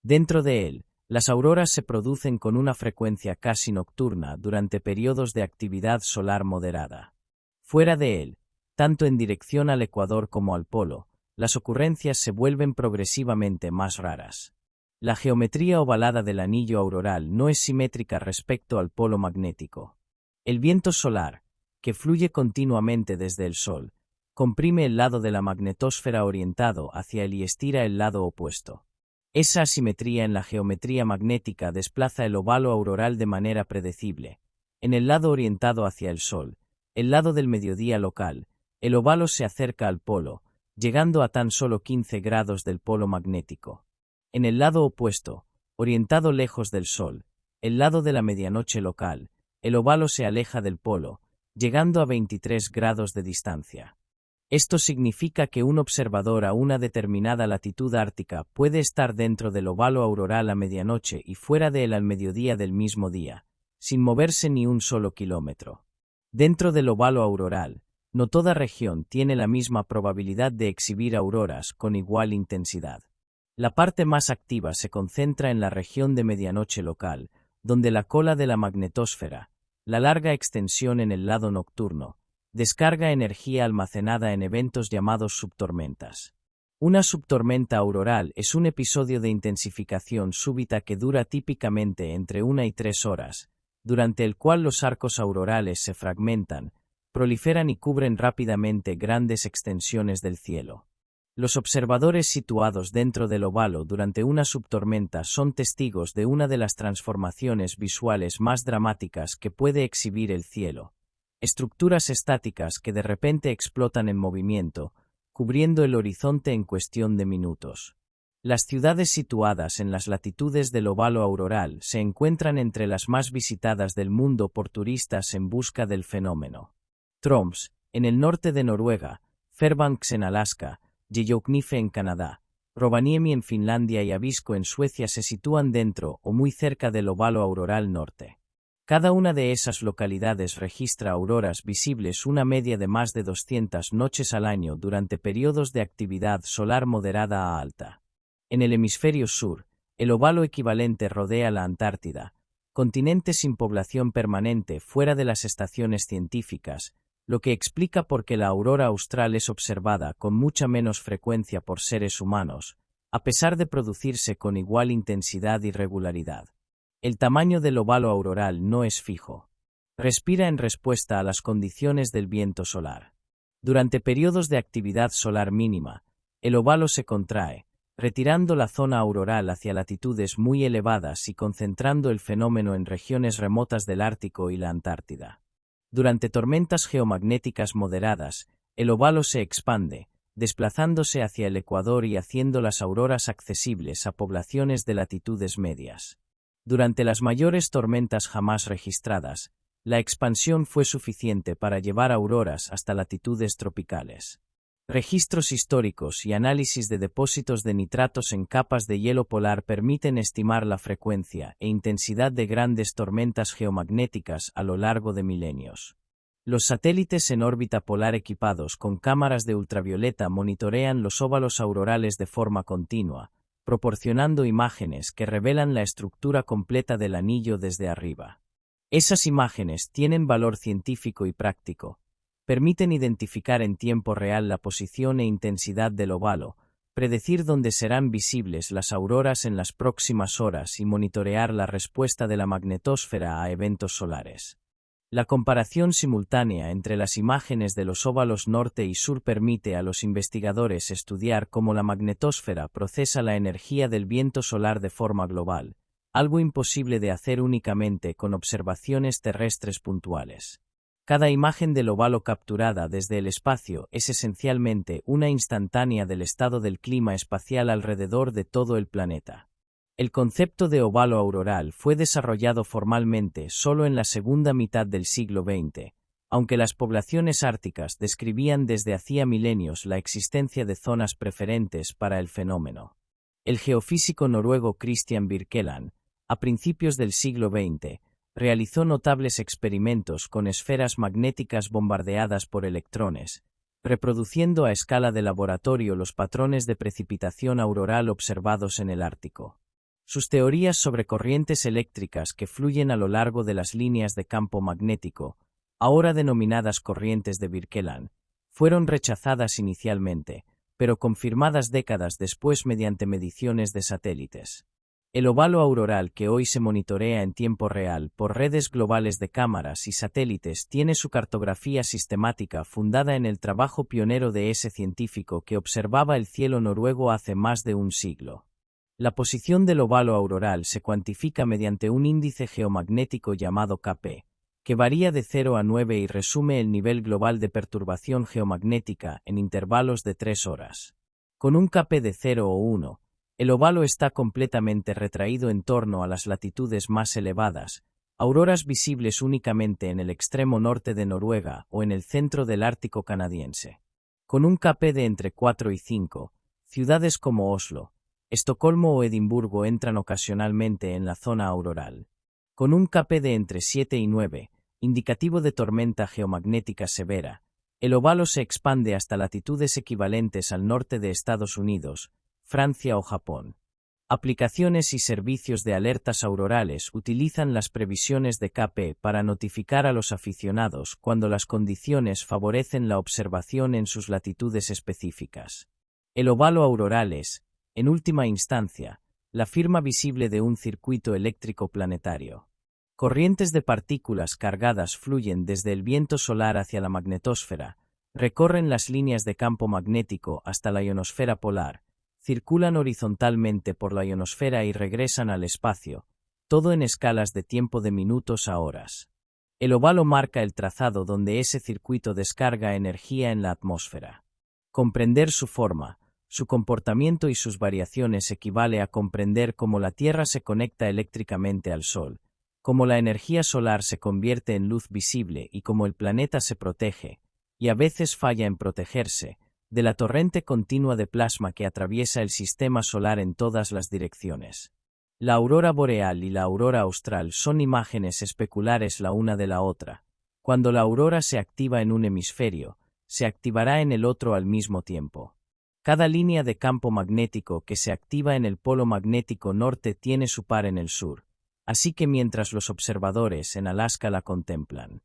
Dentro de él, las auroras se producen con una frecuencia casi nocturna durante periodos de actividad solar moderada. Fuera de él, tanto en dirección al ecuador como al polo, las ocurrencias se vuelven progresivamente más raras. La geometría ovalada del anillo auroral no es simétrica respecto al polo magnético. El viento solar, que fluye continuamente desde el Sol, comprime el lado de la magnetosfera orientado hacia él y estira el lado opuesto. Esa asimetría en la geometría magnética desplaza el óvalo auroral de manera predecible. En el lado orientado hacia el Sol, el lado del mediodía local, el óvalo se acerca al polo, llegando a tan solo 15 grados del polo magnético. En el lado opuesto, orientado lejos del Sol, el lado de la medianoche local, el óvalo se aleja del polo, llegando a 23 grados de distancia. Esto significa que un observador a una determinada latitud ártica puede estar dentro del óvalo auroral a medianoche y fuera de él al mediodía del mismo día, sin moverse ni un solo kilómetro. Dentro del óvalo auroral, no toda región tiene la misma probabilidad de exhibir auroras con igual intensidad. La parte más activa se concentra en la región de medianoche local, donde la cola de la magnetosfera, la larga extensión en el lado nocturno, descarga energía almacenada en eventos llamados subtormentas. Una subtormenta auroral es un episodio de intensificación súbita que dura típicamente entre 1 y 3 horas, durante el cual los arcos aurorales se fragmentan, proliferan y cubren rápidamente grandes extensiones del cielo. Los observadores situados dentro del óvalo durante una subtormenta son testigos de una de las transformaciones visuales más dramáticas que puede exhibir el cielo. Estructuras estáticas que de repente explotan en movimiento, cubriendo el horizonte en cuestión de minutos. Las ciudades situadas en las latitudes del óvalo auroral se encuentran entre las más visitadas del mundo por turistas en busca del fenómeno. Troms, en el norte de Noruega, Fairbanks en Alaska, Yellowknife en Canadá, Rovaniemi en Finlandia y Abisko en Suecia se sitúan dentro o muy cerca del óvalo auroral norte. Cada una de esas localidades registra auroras visibles una media de más de 200 noches al año durante periodos de actividad solar moderada a alta. En el hemisferio sur, el óvalo equivalente rodea la Antártida, continente sin población permanente fuera de las estaciones científicas, lo que explica por qué la aurora austral es observada con mucha menos frecuencia por seres humanos, a pesar de producirse con igual intensidad y regularidad. El tamaño del óvalo auroral no es fijo. Respira en respuesta a las condiciones del viento solar. Durante periodos de actividad solar mínima, el óvalo se contrae, retirando la zona auroral hacia latitudes muy elevadas y concentrando el fenómeno en regiones remotas del Ártico y la Antártida. Durante tormentas geomagnéticas moderadas, el óvalo se expande, desplazándose hacia el ecuador y haciendo las auroras accesibles a poblaciones de latitudes medias. Durante las mayores tormentas jamás registradas, la expansión fue suficiente para llevar auroras hasta latitudes tropicales. Registros históricos y análisis de depósitos de nitratos en capas de hielo polar permiten estimar la frecuencia e intensidad de grandes tormentas geomagnéticas a lo largo de milenios. Los satélites en órbita polar equipados con cámaras de ultravioleta monitorean los óvalos aurorales de forma continua, proporcionando imágenes que revelan la estructura completa del anillo desde arriba. Esas imágenes tienen valor científico y práctico. Permiten identificar en tiempo real la posición e intensidad del óvalo, predecir dónde serán visibles las auroras en las próximas horas y monitorear la respuesta de la magnetosfera a eventos solares. La comparación simultánea entre las imágenes de los óvalos norte y sur permite a los investigadores estudiar cómo la magnetosfera procesa la energía del viento solar de forma global, algo imposible de hacer únicamente con observaciones terrestres puntuales. Cada imagen del óvalo capturada desde el espacio es esencialmente una instantánea del estado del clima espacial alrededor de todo el planeta. El concepto de óvalo auroral fue desarrollado formalmente solo en la segunda mitad del siglo XX, aunque las poblaciones árticas describían desde hacía milenios la existencia de zonas preferentes para el fenómeno. El geofísico noruego Christian Birkeland, a principios del siglo XX, realizó notables experimentos con esferas magnéticas bombardeadas por electrones, reproduciendo a escala de laboratorio los patrones de precipitación auroral observados en el Ártico. Sus teorías sobre corrientes eléctricas que fluyen a lo largo de las líneas de campo magnético, ahora denominadas corrientes de Birkeland, fueron rechazadas inicialmente, pero confirmadas décadas después mediante mediciones de satélites. El óvalo auroral que hoy se monitorea en tiempo real por redes globales de cámaras y satélites tiene su cartografía sistemática fundada en el trabajo pionero de ese científico que observaba el cielo noruego hace más de un siglo. La posición del óvalo auroral se cuantifica mediante un índice geomagnético llamado Kp, que varía de 0 a 9 y resume el nivel global de perturbación geomagnética en intervalos de 3 horas. Con un Kp de 0 o 1, el óvalo está completamente retraído en torno a las latitudes más elevadas, auroras visibles únicamente en el extremo norte de Noruega o en el centro del Ártico canadiense. Con un Kp de entre 4 y 5, ciudades como Oslo, Estocolmo o Edimburgo entran ocasionalmente en la zona auroral. Con un Kp de entre 7 y 9, indicativo de tormenta geomagnética severa, el óvalo se expande hasta latitudes equivalentes al norte de Estados Unidos, Francia o Japón. Aplicaciones y servicios de alertas aurorales utilizan las previsiones de Kp para notificar a los aficionados cuando las condiciones favorecen la observación en sus latitudes específicas. El óvalo auroral es, en última instancia, la firma visible de un circuito eléctrico planetario. Corrientes de partículas cargadas fluyen desde el viento solar hacia la magnetosfera, recorren las líneas de campo magnético hasta la ionosfera polar, circulan horizontalmente por la ionosfera y regresan al espacio, todo en escalas de tiempo de minutos a horas. El óvalo marca el trazado donde ese circuito descarga energía en la atmósfera. Comprender su forma, su comportamiento y sus variaciones equivale a comprender cómo la Tierra se conecta eléctricamente al Sol, cómo la energía solar se convierte en luz visible y cómo el planeta se protege, y a veces falla en protegerse, de la torrente continua de plasma que atraviesa el sistema solar en todas las direcciones. La aurora boreal y la aurora austral son imágenes especulares la una de la otra. Cuando la aurora se activa en un hemisferio, se activará en el otro al mismo tiempo. Cada línea de campo magnético que se activa en el polo magnético norte tiene su par en el sur, así que mientras los observadores en Alaska la contemplan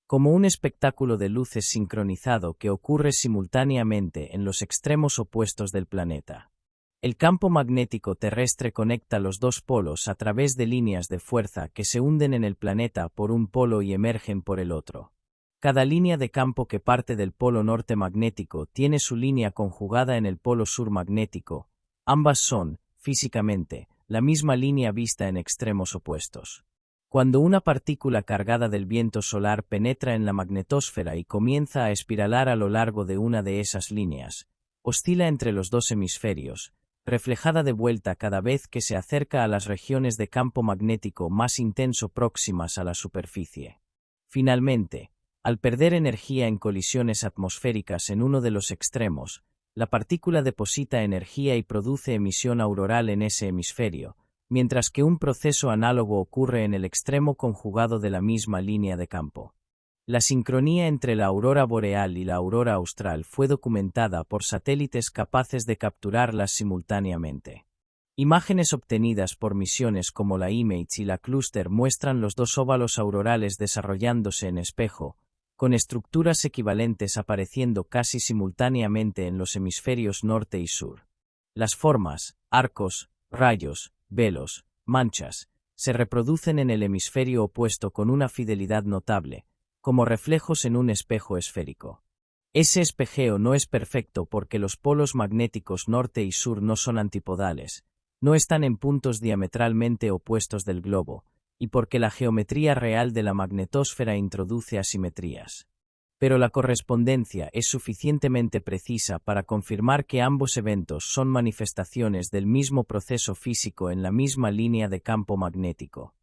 como un espectáculo de luces sincronizado que ocurre simultáneamente en los extremos opuestos del planeta. El campo magnético terrestre conecta los dos polos a través de líneas de fuerza que se hunden en el planeta por un polo y emergen por el otro. Cada línea de campo que parte del polo norte magnético tiene su línea conjugada en el polo sur magnético. Ambas son, físicamente, la misma línea vista en extremos opuestos. Cuando una partícula cargada del viento solar penetra en la magnetosfera y comienza a espiralar a lo largo de una de esas líneas, oscila entre los dos hemisferios, reflejada de vuelta cada vez que se acerca a las regiones de campo magnético más intenso próximas a la superficie. Finalmente, al perder energía en colisiones atmosféricas en uno de los extremos, la partícula deposita energía y produce emisión auroral en ese hemisferio, mientras que un proceso análogo ocurre en el extremo conjugado de la misma línea de campo. La sincronía entre la aurora boreal y la aurora austral fue documentada por satélites capaces de capturarlas simultáneamente. Imágenes obtenidas por misiones como la IMAGE y la Cluster muestran los dos óvalos aurorales desarrollándose en espejo, con estructuras equivalentes apareciendo casi simultáneamente en los hemisferios norte y sur. Las formas, arcos, rayos, velos, manchas, se reproducen en el hemisferio opuesto con una fidelidad notable, como reflejos en un espejo esférico. Ese espejeo no es perfecto porque los polos magnéticos norte y sur no son antipodales, no están en puntos diametralmente opuestos del globo, y porque la geometría real de la magnetosfera introduce asimetrías. Pero la correspondencia es suficientemente precisa para confirmar que ambos eventos son manifestaciones del mismo proceso físico en la misma línea de campo magnético.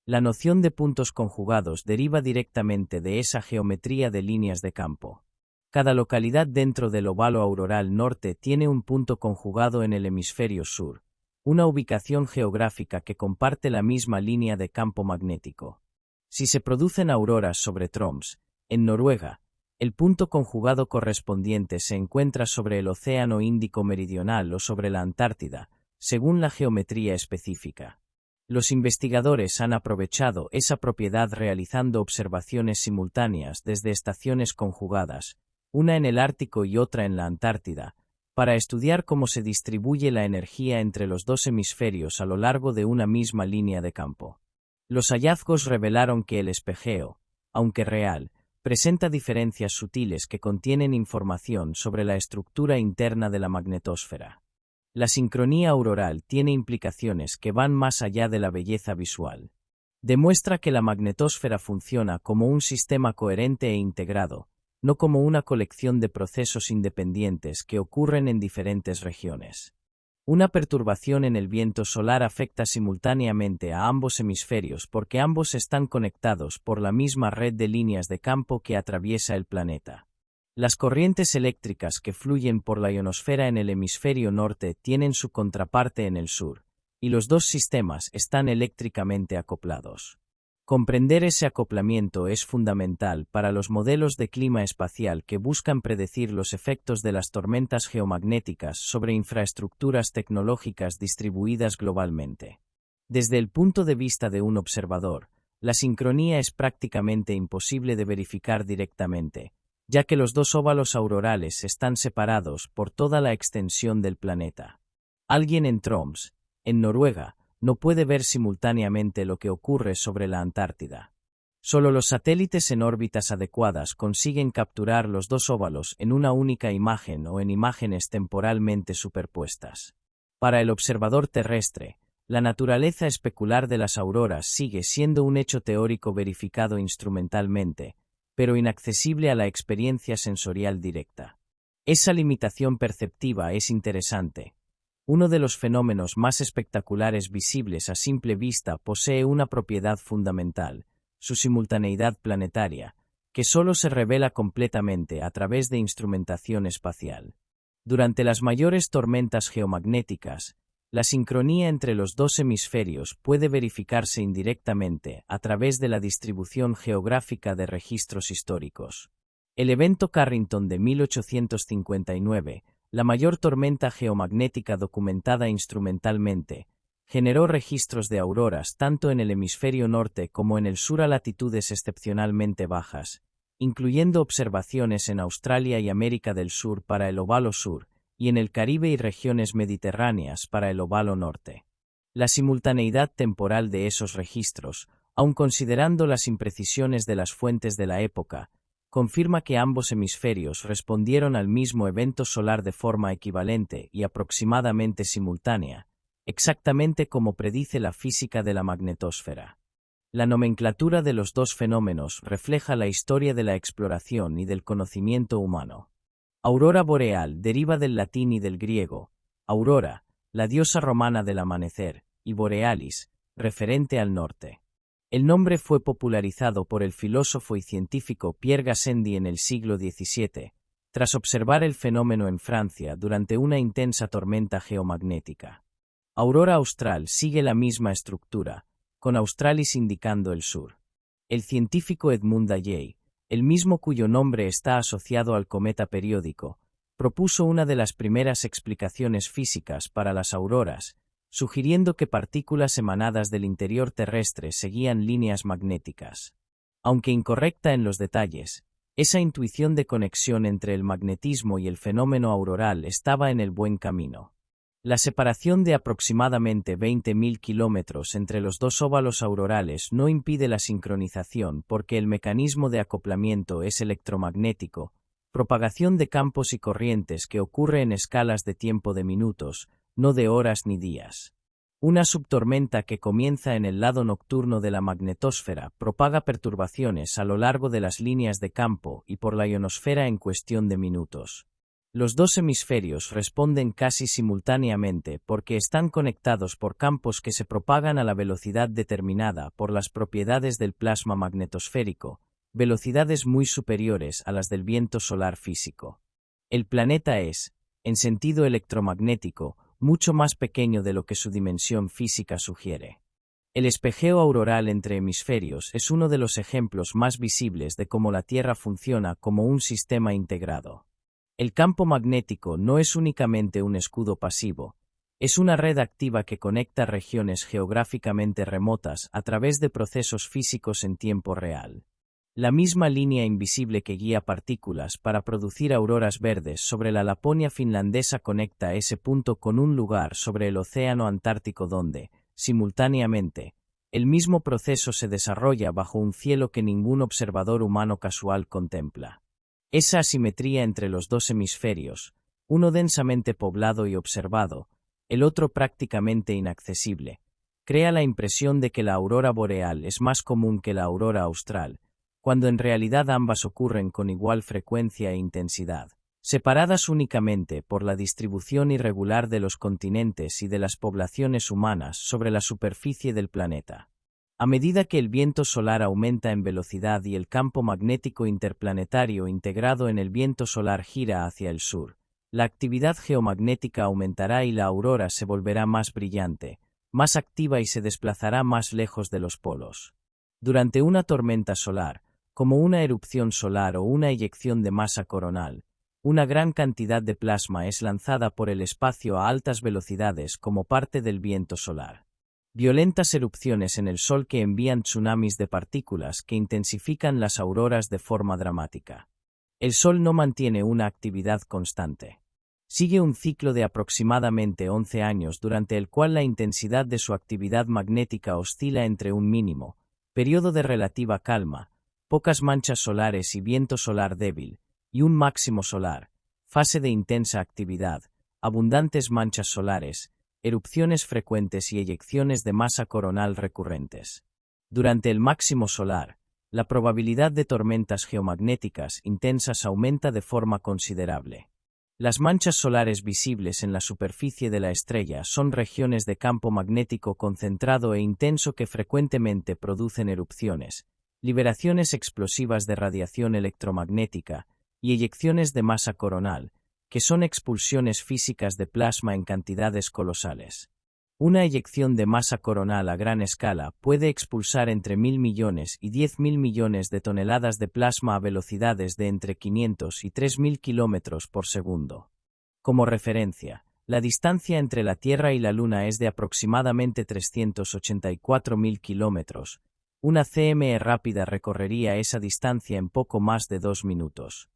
La noción de puntos conjugados deriva directamente de esa geometría de líneas de campo. Cada localidad dentro del óvalo auroral norte tiene un punto conjugado en el hemisferio sur, una ubicación geográfica que comparte la misma línea de campo magnético. Si se producen auroras sobre Troms, en Noruega, el punto conjugado correspondiente se encuentra sobre el Océano Índico Meridional o sobre la Antártida, según la geometría específica. Los investigadores han aprovechado esa propiedad realizando observaciones simultáneas desde estaciones conjugadas, una en el Ártico y otra en la Antártida, para estudiar cómo se distribuye la energía entre los dos hemisferios a lo largo de una misma línea de campo. Los hallazgos revelaron que el espejeo, aunque real, presenta diferencias sutiles que contienen información sobre la estructura interna de la magnetosfera. La sincronía auroral tiene implicaciones que van más allá de la belleza visual. Demuestra que la magnetosfera funciona como un sistema coherente e integrado, no como una colección de procesos independientes que ocurren en diferentes regiones. Una perturbación en el viento solar afecta simultáneamente a ambos hemisferios porque ambos están conectados por la misma red de líneas de campo que atraviesa el planeta. Las corrientes eléctricas que fluyen por la ionosfera en el hemisferio norte tienen su contraparte en el sur, y los dos sistemas están eléctricamente acoplados. Comprender ese acoplamiento es fundamental para los modelos de clima espacial que buscan predecir los efectos de las tormentas geomagnéticas sobre infraestructuras tecnológicas distribuidas globalmente. Desde el punto de vista de un observador, la sincronía es prácticamente imposible de verificar directamente, ya que los dos óvalos aurorales están separados por toda la extensión del planeta. Alguien en Troms, en Noruega, no puede ver simultáneamente lo que ocurre sobre la Antártida. Solo los satélites en órbitas adecuadas consiguen capturar los dos óvalos en una única imagen o en imágenes temporalmente superpuestas. Para el observador terrestre, la naturaleza especular de las auroras sigue siendo un hecho teórico verificado instrumentalmente, pero inaccesible a la experiencia sensorial directa. Esa limitación perceptiva es interesante. Uno de los fenómenos más espectaculares visibles a simple vista posee una propiedad fundamental, su simultaneidad planetaria, que solo se revela completamente a través de instrumentación espacial. Durante las mayores tormentas geomagnéticas, la sincronía entre los dos hemisferios puede verificarse indirectamente a través de la distribución geográfica de registros históricos. El evento Carrington de 1859, la mayor tormenta geomagnética documentada instrumentalmente, generó registros de auroras tanto en el hemisferio norte como en el sur a latitudes excepcionalmente bajas, incluyendo observaciones en Australia y América del Sur para el óvalo sur, y en el Caribe y regiones mediterráneas para el Ovalo Norte. La simultaneidad temporal de esos registros, aun considerando las imprecisiones de las fuentes de la época, confirma que ambos hemisferios respondieron al mismo evento solar de forma equivalente y aproximadamente simultánea, exactamente como predice la física de la magnetosfera. La nomenclatura de los dos fenómenos refleja la historia de la exploración y del conocimiento humano. Aurora boreal deriva del latín y del griego, aurora, la diosa romana del amanecer, y borealis, referente al norte. El nombre fue popularizado por el filósofo y científico Pierre Gassendi en el siglo XVII, tras observar el fenómeno en Francia durante una intensa tormenta geomagnética. Aurora austral sigue la misma estructura, con australis indicando el sur. El científico Edmund Halley, el mismo cuyo nombre está asociado al cometa periódico, propuso una de las primeras explicaciones físicas para las auroras, sugiriendo que partículas emanadas del interior terrestre seguían líneas magnéticas. Aunque incorrecta en los detalles, esa intuición de conexión entre el magnetismo y el fenómeno auroral estaba en el buen camino. La separación de aproximadamente 20.000 kilómetros entre los dos óvalos aurorales no impide la sincronización porque el mecanismo de acoplamiento es electromagnético, propagación de campos y corrientes que ocurre en escalas de tiempo de minutos, no de horas ni días. Una subtormenta que comienza en el lado nocturno de la magnetosfera propaga perturbaciones a lo largo de las líneas de campo y por la ionosfera en cuestión de minutos. Los dos hemisferios responden casi simultáneamente porque están conectados por campos que se propagan a la velocidad determinada por las propiedades del plasma magnetosférico, velocidades muy superiores a las del viento solar físico. El planeta es, en sentido electromagnético, mucho más pequeño de lo que su dimensión física sugiere. El espejeo auroral entre hemisferios es uno de los ejemplos más visibles de cómo la Tierra funciona como un sistema integrado. El campo magnético no es únicamente un escudo pasivo, es una red activa que conecta regiones geográficamente remotas a través de procesos físicos en tiempo real. La misma línea invisible que guía partículas para producir auroras verdes sobre la Laponia finlandesa conecta ese punto con un lugar sobre el océano Antártico donde, simultáneamente, el mismo proceso se desarrolla bajo un cielo que ningún observador humano casual contempla. Esa asimetría entre los dos hemisferios, uno densamente poblado y observado, el otro prácticamente inaccesible, crea la impresión de que la aurora boreal es más común que la aurora austral, cuando en realidad ambas ocurren con igual frecuencia e intensidad, separadas únicamente por la distribución irregular de los continentes y de las poblaciones humanas sobre la superficie del planeta. A medida que el viento solar aumenta en velocidad y el campo magnético interplanetario integrado en el viento solar gira hacia el sur, la actividad geomagnética aumentará y la aurora se volverá más brillante, más activa y se desplazará más lejos de los polos. Durante una tormenta solar, como una erupción solar o una eyección de masa coronal, una gran cantidad de plasma es lanzada por el espacio a altas velocidades como parte del viento solar. Violentas erupciones en el Sol que envían tsunamis de partículas que intensifican las auroras de forma dramática. El Sol no mantiene una actividad constante. Sigue un ciclo de aproximadamente 11 años durante el cual la intensidad de su actividad magnética oscila entre un mínimo, periodo de relativa calma, pocas manchas solares y viento solar débil, y un máximo solar, fase de intensa actividad, abundantes manchas solares, erupciones frecuentes y eyecciones de masa coronal recurrentes. Durante el máximo solar, la probabilidad de tormentas geomagnéticas intensas aumenta de forma considerable. Las manchas solares visibles en la superficie de la estrella son regiones de campo magnético concentrado e intenso que frecuentemente producen erupciones, liberaciones explosivas de radiación electromagnética y eyecciones de masa coronal, que son expulsiones físicas de plasma en cantidades colosales. Una eyección de masa coronal a gran escala puede expulsar entre 1.000 millones y 10.000 millones de toneladas de plasma a velocidades de entre 500 y 3.000 kilómetros por segundo. Como referencia, la distancia entre la Tierra y la Luna es de aproximadamente 384.000 kilómetros. Una CME rápida recorrería esa distancia en poco más de 2 minutos.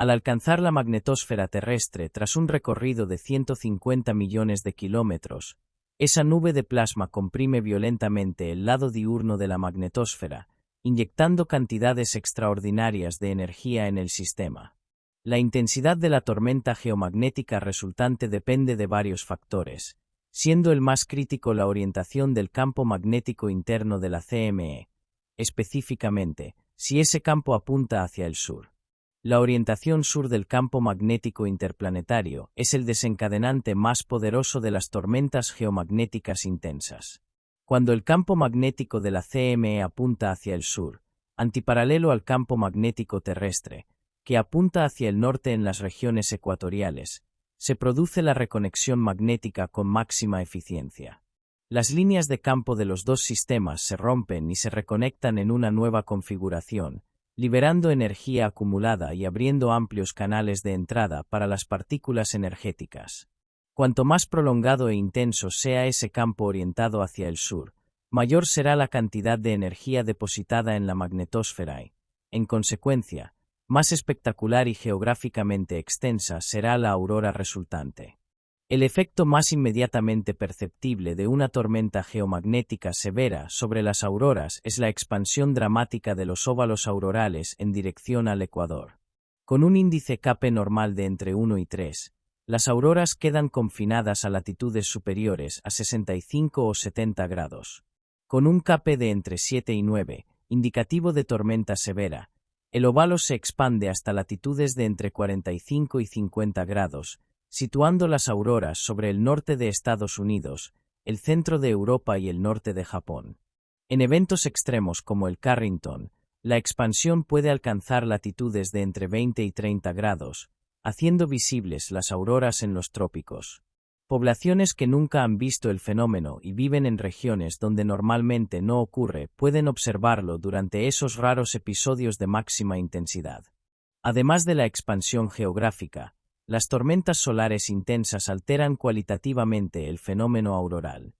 Al alcanzar la magnetosfera terrestre tras un recorrido de 150 millones de kilómetros, esa nube de plasma comprime violentamente el lado diurno de la magnetosfera, inyectando cantidades extraordinarias de energía en el sistema. La intensidad de la tormenta geomagnética resultante depende de varios factores, siendo el más crítico la orientación del campo magnético interno de la CME, específicamente, si ese campo apunta hacia el sur. La orientación sur del campo magnético interplanetario es el desencadenante más poderoso de las tormentas geomagnéticas intensas. Cuando el campo magnético de la CME apunta hacia el sur, antiparalelo al campo magnético terrestre, que apunta hacia el norte en las regiones ecuatoriales, se produce la reconexión magnética con máxima eficiencia. Las líneas de campo de los dos sistemas se rompen y se reconectan en una nueva configuración, liberando energía acumulada y abriendo amplios canales de entrada para las partículas energéticas. Cuanto más prolongado e intenso sea ese campo orientado hacia el sur, mayor será la cantidad de energía depositada en la magnetosfera y, en consecuencia, más espectacular y geográficamente extensa será la aurora resultante. El efecto más inmediatamente perceptible de una tormenta geomagnética severa sobre las auroras es la expansión dramática de los óvalos aurorales en dirección al ecuador. Con un índice Kp normal de entre 1 y 3, las auroras quedan confinadas a latitudes superiores a 65 o 70 grados. Con un Kp de entre 7 y 9, indicativo de tormenta severa, el óvalo se expande hasta latitudes de entre 45 y 50 grados, situando las auroras sobre el norte de Estados Unidos, el centro de Europa y el norte de Japón. En eventos extremos como el Carrington, la expansión puede alcanzar latitudes de entre 20 y 30 grados, haciendo visibles las auroras en los trópicos. Poblaciones que nunca han visto el fenómeno y viven en regiones donde normalmente no ocurre pueden observarlo durante esos raros episodios de máxima intensidad. Además de la expansión geográfica, las tormentas solares intensas alteran cualitativamente el fenómeno auroral.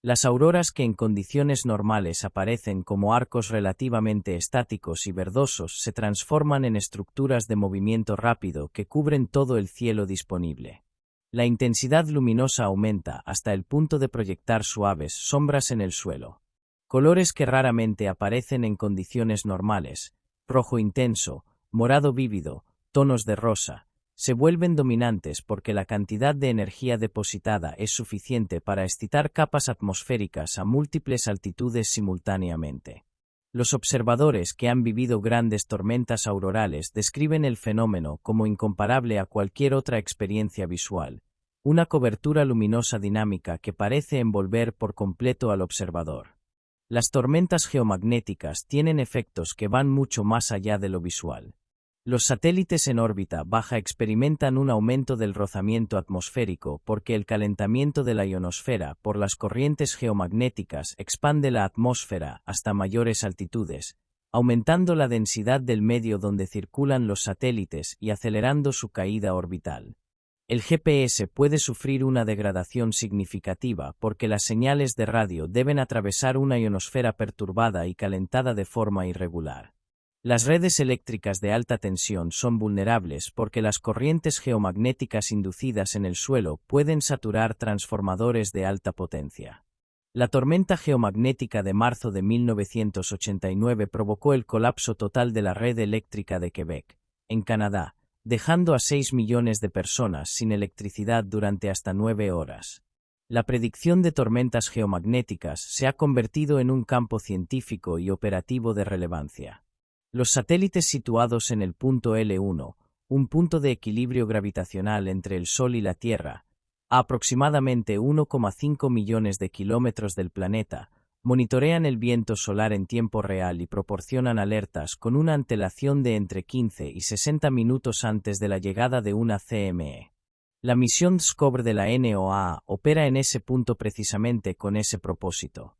Las auroras que en condiciones normales aparecen como arcos relativamente estáticos y verdosos se transforman en estructuras de movimiento rápido que cubren todo el cielo disponible. La intensidad luminosa aumenta hasta el punto de proyectar suaves sombras en el suelo. Colores que raramente aparecen en condiciones normales, rojo intenso, morado vívido, tonos de rosa, se vuelven dominantes porque la cantidad de energía depositada es suficiente para excitar capas atmosféricas a múltiples altitudes simultáneamente. Los observadores que han vivido grandes tormentas aurorales describen el fenómeno como incomparable a cualquier otra experiencia visual, una cobertura luminosa dinámica que parece envolver por completo al observador. Las tormentas geomagnéticas tienen efectos que van mucho más allá de lo visual. Los satélites en órbita baja experimentan un aumento del rozamiento atmosférico porque el calentamiento de la ionosfera por las corrientes geomagnéticas expande la atmósfera hasta mayores altitudes, aumentando la densidad del medio donde circulan los satélites y acelerando su caída orbital. El GPS puede sufrir una degradación significativa porque las señales de radio deben atravesar una ionosfera perturbada y calentada de forma irregular. Las redes eléctricas de alta tensión son vulnerables porque las corrientes geomagnéticas inducidas en el suelo pueden saturar transformadores de alta potencia. La tormenta geomagnética de marzo de 1989 provocó el colapso total de la red eléctrica de Quebec, en Canadá, dejando a 6 millones de personas sin electricidad durante hasta 9 horas. La predicción de tormentas geomagnéticas se ha convertido en un campo científico y operativo de relevancia. Los satélites situados en el punto L1, un punto de equilibrio gravitacional entre el Sol y la Tierra, a aproximadamente 1,5 millones de kilómetros del planeta, monitorean el viento solar en tiempo real y proporcionan alertas con una antelación de entre 15 y 60 minutos antes de la llegada de una CME. La misión Discover de la NOAA opera en ese punto precisamente con ese propósito.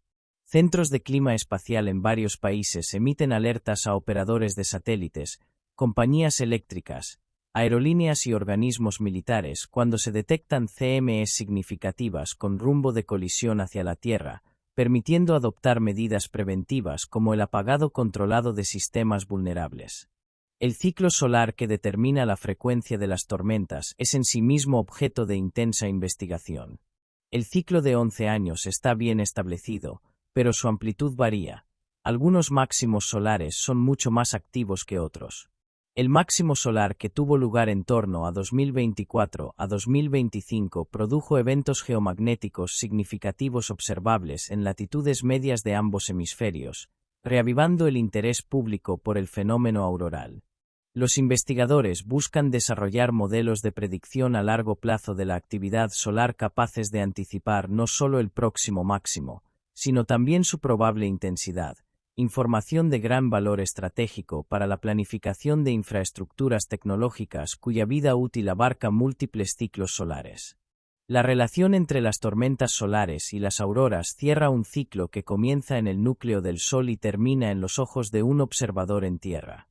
Centros de clima espacial en varios países emiten alertas a operadores de satélites, compañías eléctricas, aerolíneas y organismos militares cuando se detectan CMEs significativas con rumbo de colisión hacia la Tierra, permitiendo adoptar medidas preventivas como el apagado controlado de sistemas vulnerables. El ciclo solar que determina la frecuencia de las tormentas es en sí mismo objeto de intensa investigación. El ciclo de 11 años está bien establecido, pero su amplitud varía. Algunos máximos solares son mucho más activos que otros. El máximo solar que tuvo lugar en torno a 2024 a 2025 produjo eventos geomagnéticos significativos observables en latitudes medias de ambos hemisferios, reavivando el interés público por el fenómeno auroral. Los investigadores buscan desarrollar modelos de predicción a largo plazo de la actividad solar capaces de anticipar no solo el próximo máximo, sino también su probable intensidad, información de gran valor estratégico para la planificación de infraestructuras tecnológicas cuya vida útil abarca múltiples ciclos solares. La relación entre las tormentas solares y las auroras cierra un ciclo que comienza en el núcleo del Sol y termina en los ojos de un observador en Tierra.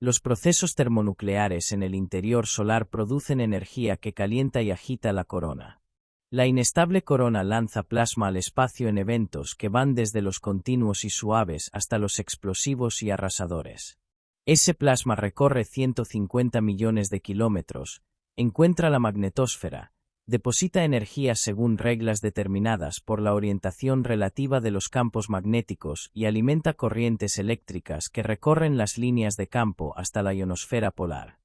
Los procesos termonucleares en el interior solar producen energía que calienta y agita la corona. La inestable corona lanza plasma al espacio en eventos que van desde los continuos y suaves hasta los explosivos y arrasadores. Ese plasma recorre 150 millones de kilómetros, encuentra la magnetosfera, deposita energía según reglas determinadas por la orientación relativa de los campos magnéticos y alimenta corrientes eléctricas que recorren las líneas de campo hasta la ionosfera polar.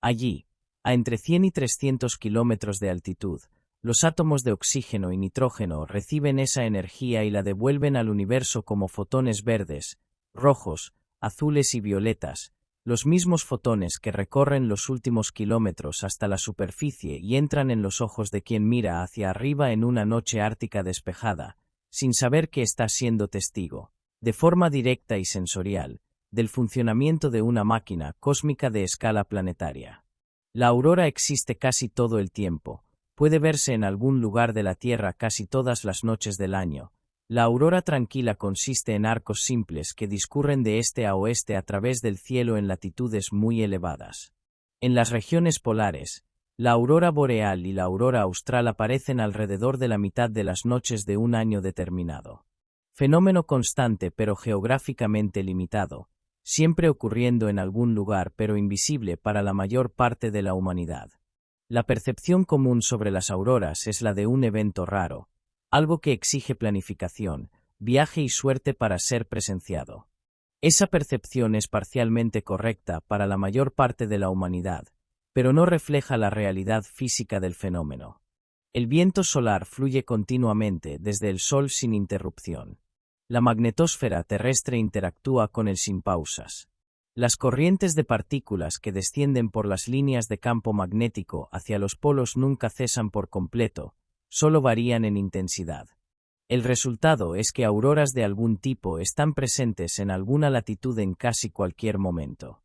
Allí, a entre 100 y 300 kilómetros de altitud, los átomos de oxígeno y nitrógeno reciben esa energía y la devuelven al universo como fotones verdes, rojos, azules y violetas, los mismos fotones que recorren los últimos kilómetros hasta la superficie y entran en los ojos de quien mira hacia arriba en una noche ártica despejada, sin saber que está siendo testigo, de forma directa y sensorial, del funcionamiento de una máquina cósmica de escala planetaria. La aurora existe casi todo el tiempo, puede verse en algún lugar de la Tierra casi todas las noches del año. La aurora tranquila consiste en arcos simples que discurren de este a oeste a través del cielo en latitudes muy elevadas. En las regiones polares, la aurora boreal y la aurora austral aparecen alrededor de la mitad de las noches de un año determinado. Fenómeno constante pero geográficamente limitado, siempre ocurriendo en algún lugar pero invisible para la mayor parte de la humanidad. La percepción común sobre las auroras es la de un evento raro, algo que exige planificación, viaje y suerte para ser presenciado. Esa percepción es parcialmente correcta para la mayor parte de la humanidad, pero no refleja la realidad física del fenómeno. El viento solar fluye continuamente desde el Sol sin interrupción. La magnetosfera terrestre interactúa con él sin pausas. Las corrientes de partículas que descienden por las líneas de campo magnético hacia los polos nunca cesan por completo, solo varían en intensidad. El resultado es que auroras de algún tipo están presentes en alguna latitud en casi cualquier momento.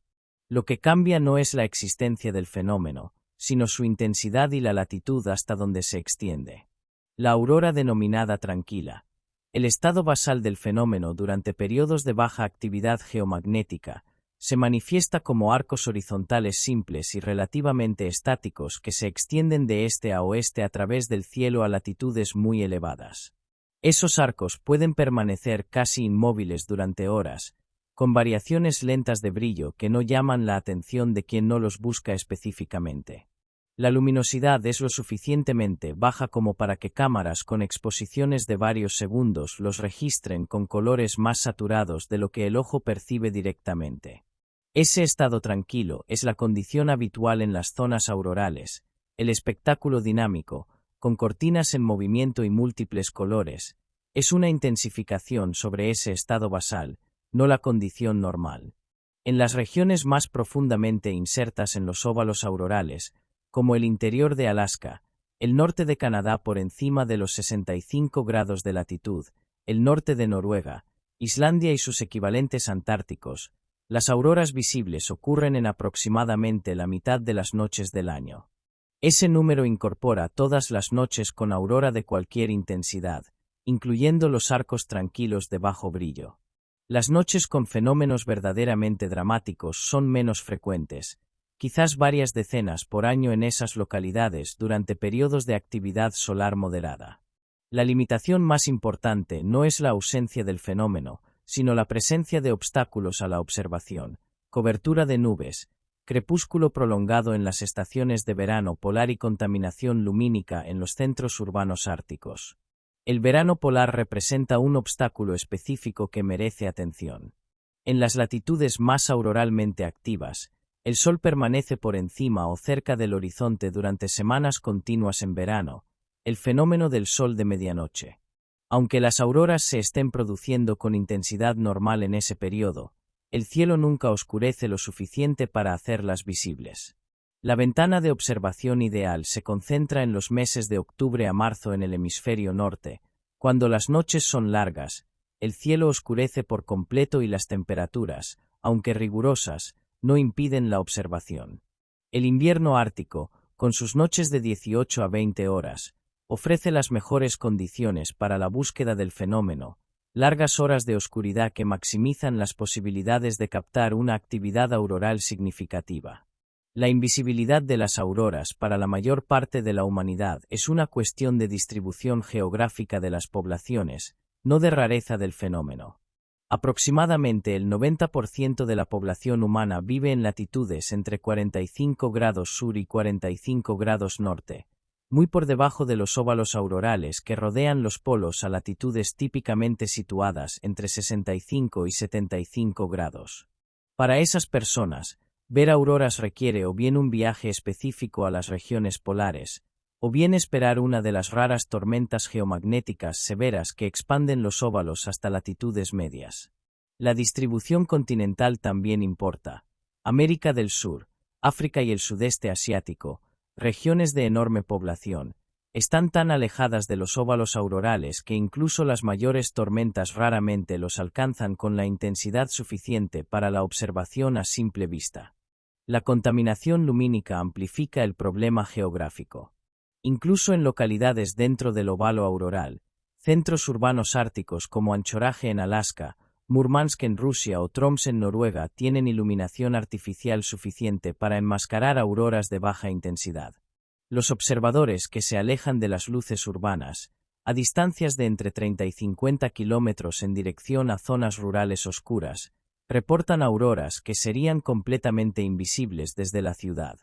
Lo que cambia no es la existencia del fenómeno, sino su intensidad y la latitud hasta donde se extiende. La aurora denominada tranquila, el estado basal del fenómeno durante periodos de baja actividad geomagnética, se manifiesta como arcos horizontales simples y relativamente estáticos que se extienden de este a oeste a través del cielo a latitudes muy elevadas. Esos arcos pueden permanecer casi inmóviles durante horas, con variaciones lentas de brillo que no llaman la atención de quien no los busca específicamente. La luminosidad es lo suficientemente baja como para que cámaras con exposiciones de varios segundos los registren con colores más saturados de lo que el ojo percibe directamente. Ese estado tranquilo es la condición habitual en las zonas aurorales, el espectáculo dinámico, con cortinas en movimiento y múltiples colores, es una intensificación sobre ese estado basal, no la condición normal. En las regiones más profundamente insertas en los óvalos aurorales, como el interior de Alaska, el norte de Canadá por encima de los 65 grados de latitud, el norte de Noruega, Islandia y sus equivalentes antárticos, las auroras visibles ocurren en aproximadamente la mitad de las noches del año. Ese número incorpora todas las noches con aurora de cualquier intensidad, incluyendo los arcos tranquilos de bajo brillo. Las noches con fenómenos verdaderamente dramáticos son menos frecuentes, quizás varias decenas por año en esas localidades durante periodos de actividad solar moderada. La limitación más importante no es la ausencia del fenómeno, sino la presencia de obstáculos a la observación, cobertura de nubes, crepúsculo prolongado en las estaciones de verano polar y contaminación lumínica en los centros urbanos árticos. El verano polar representa un obstáculo específico que merece atención. En las latitudes más auroralmente activas, el sol permanece por encima o cerca del horizonte durante semanas continuas en verano, el fenómeno del sol de medianoche. Aunque las auroras se estén produciendo con intensidad normal en ese periodo, el cielo nunca oscurece lo suficiente para hacerlas visibles. La ventana de observación ideal se concentra en los meses de octubre a marzo en el hemisferio norte, cuando las noches son largas, el cielo oscurece por completo y las temperaturas, aunque rigurosas, no impiden la observación. El invierno ártico, con sus noches de 18 a 20 horas, ofrece las mejores condiciones para la búsqueda del fenómeno, largas horas de oscuridad que maximizan las posibilidades de captar una actividad auroral significativa. La invisibilidad de las auroras para la mayor parte de la humanidad es una cuestión de distribución geográfica de las poblaciones, no de rareza del fenómeno. Aproximadamente el 90% de la población humana vive en latitudes entre 45 grados sur y 45 grados norte, muy por debajo de los óvalos aurorales que rodean los polos a latitudes típicamente situadas entre 65 y 75 grados. Para esas personas, ver auroras requiere o bien un viaje específico a las regiones polares, o bien esperar una de las raras tormentas geomagnéticas severas que expanden los óvalos hasta latitudes medias. La distribución continental también importa. América del Sur, África y el sudeste asiático, regiones de enorme población, están tan alejadas de los óvalos aurorales que incluso las mayores tormentas raramente los alcanzan con la intensidad suficiente para la observación a simple vista. La contaminación lumínica amplifica el problema geográfico. Incluso en localidades dentro del óvalo auroral, centros urbanos árticos como Anchorage en Alaska, Murmansk en Rusia o Tromsø en Noruega tienen iluminación artificial suficiente para enmascarar auroras de baja intensidad. Los observadores que se alejan de las luces urbanas, a distancias de entre 30 y 50 kilómetros en dirección a zonas rurales oscuras, reportan auroras que serían completamente invisibles desde la ciudad.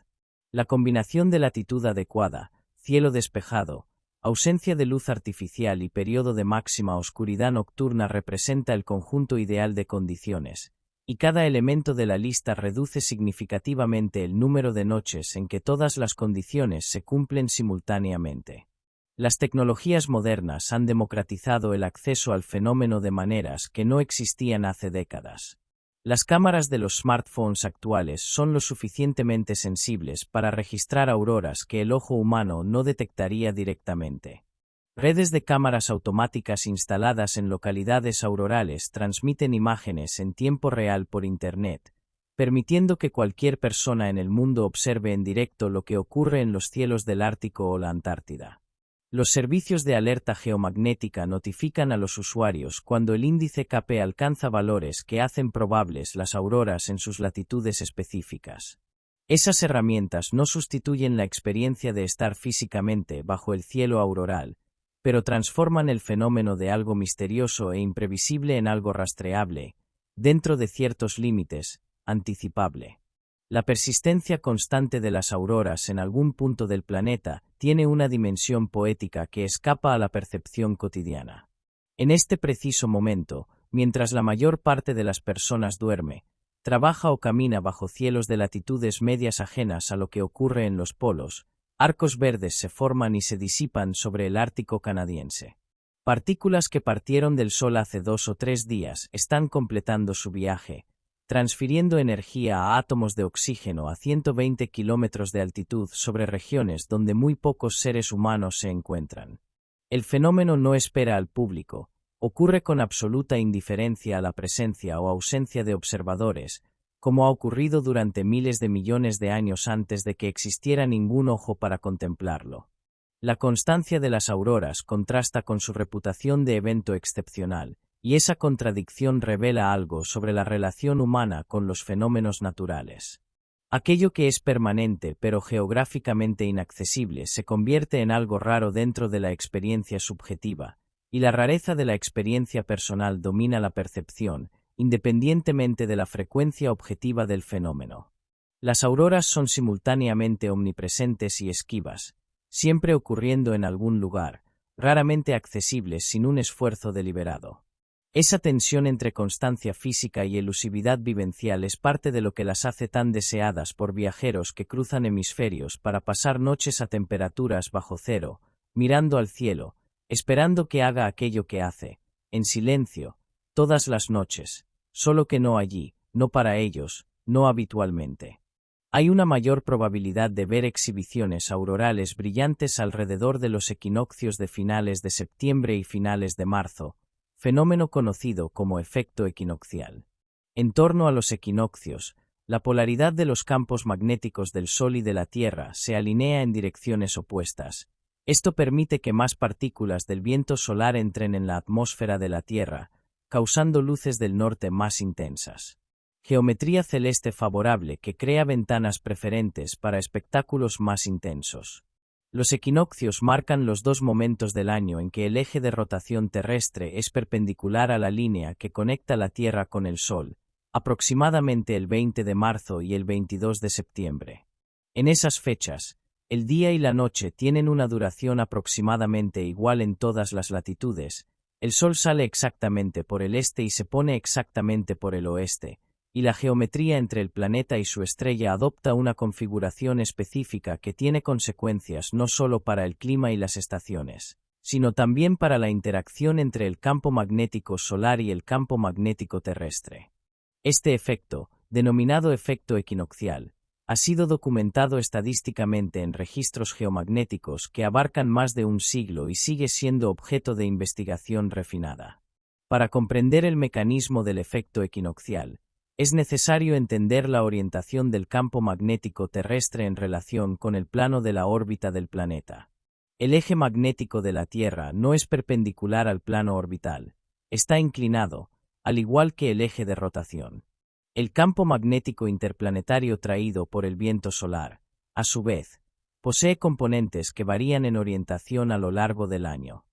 La combinación de latitud adecuada, cielo despejado, ausencia de luz artificial y periodo de máxima oscuridad nocturna representa el conjunto ideal de condiciones, y cada elemento de la lista reduce significativamente el número de noches en que todas las condiciones se cumplen simultáneamente. Las tecnologías modernas han democratizado el acceso al fenómeno de maneras que no existían hace décadas. Las cámaras de los smartphones actuales son lo suficientemente sensibles para registrar auroras que el ojo humano no detectaría directamente. Redes de cámaras automáticas instaladas en localidades aurorales transmiten imágenes en tiempo real por Internet, permitiendo que cualquier persona en el mundo observe en directo lo que ocurre en los cielos del Ártico o la Antártida. Los servicios de alerta geomagnética notifican a los usuarios cuando el índice Kp alcanza valores que hacen probables las auroras en sus latitudes específicas. Esas herramientas no sustituyen la experiencia de estar físicamente bajo el cielo auroral, pero transforman el fenómeno de algo misterioso e imprevisible en algo rastreable, dentro de ciertos límites, anticipable. La persistencia constante de las auroras en algún punto del planeta tiene una dimensión poética que escapa a la percepción cotidiana. En este preciso momento, mientras la mayor parte de las personas duerme, trabaja o camina bajo cielos de latitudes medias ajenas a lo que ocurre en los polos, arcos verdes se forman y se disipan sobre el Ártico canadiense. Partículas que partieron del Sol hace 2 o 3 días están completando su viaje, transfiriendo energía a átomos de oxígeno a 120 kilómetros de altitud sobre regiones donde muy pocos seres humanos se encuentran. El fenómeno no espera al público, ocurre con absoluta indiferencia a la presencia o ausencia de observadores, como ha ocurrido durante miles de millones de años antes de que existiera ningún ojo para contemplarlo. La constancia de las auroras contrasta con su reputación de evento excepcional, y esa contradicción revela algo sobre la relación humana con los fenómenos naturales. Aquello que es permanente pero geográficamente inaccesible se convierte en algo raro dentro de la experiencia subjetiva, y la rareza de la experiencia personal domina la percepción, independientemente de la frecuencia objetiva del fenómeno. Las auroras son simultáneamente omnipresentes y esquivas, siempre ocurriendo en algún lugar, raramente accesibles sin un esfuerzo deliberado. Esa tensión entre constancia física y elusividad vivencial es parte de lo que las hace tan deseadas por viajeros que cruzan hemisferios para pasar noches a temperaturas bajo cero, mirando al cielo, esperando que haga aquello que hace, en silencio, todas las noches, solo que no allí, no para ellos, no habitualmente. Hay una mayor probabilidad de ver exhibiciones aurorales brillantes alrededor de los equinoccios de finales de septiembre y finales de marzo, fenómeno conocido como efecto equinoccial. En torno a los equinoccios, la polaridad de los campos magnéticos del Sol y de la Tierra se alinea en direcciones opuestas. Esto permite que más partículas del viento solar entren en la atmósfera de la Tierra, causando luces del norte más intensas. Geometría celeste favorable que crea ventanas preferentes para espectáculos más intensos. Los equinoccios marcan los dos momentos del año en que el eje de rotación terrestre es perpendicular a la línea que conecta la Tierra con el Sol, aproximadamente el 20 de marzo y el 22 de septiembre. En esas fechas, el día y la noche tienen una duración aproximadamente igual en todas las latitudes, el Sol sale exactamente por el este y se pone exactamente por el oeste, y la geometría entre el planeta y su estrella adopta una configuración específica que tiene consecuencias no solo para el clima y las estaciones, sino también para la interacción entre el campo magnético solar y el campo magnético terrestre. Este efecto, denominado efecto equinoccial, ha sido documentado estadísticamente en registros geomagnéticos que abarcan más de un siglo y sigue siendo objeto de investigación refinada. Para comprender el mecanismo del efecto equinoccial, es necesario entender la orientación del campo magnético terrestre en relación con el plano de la órbita del planeta. El eje magnético de la Tierra no es perpendicular al plano orbital, está inclinado, al igual que el eje de rotación. El campo magnético interplanetario traído por el viento solar, a su vez, posee componentes que varían en orientación a lo largo del año.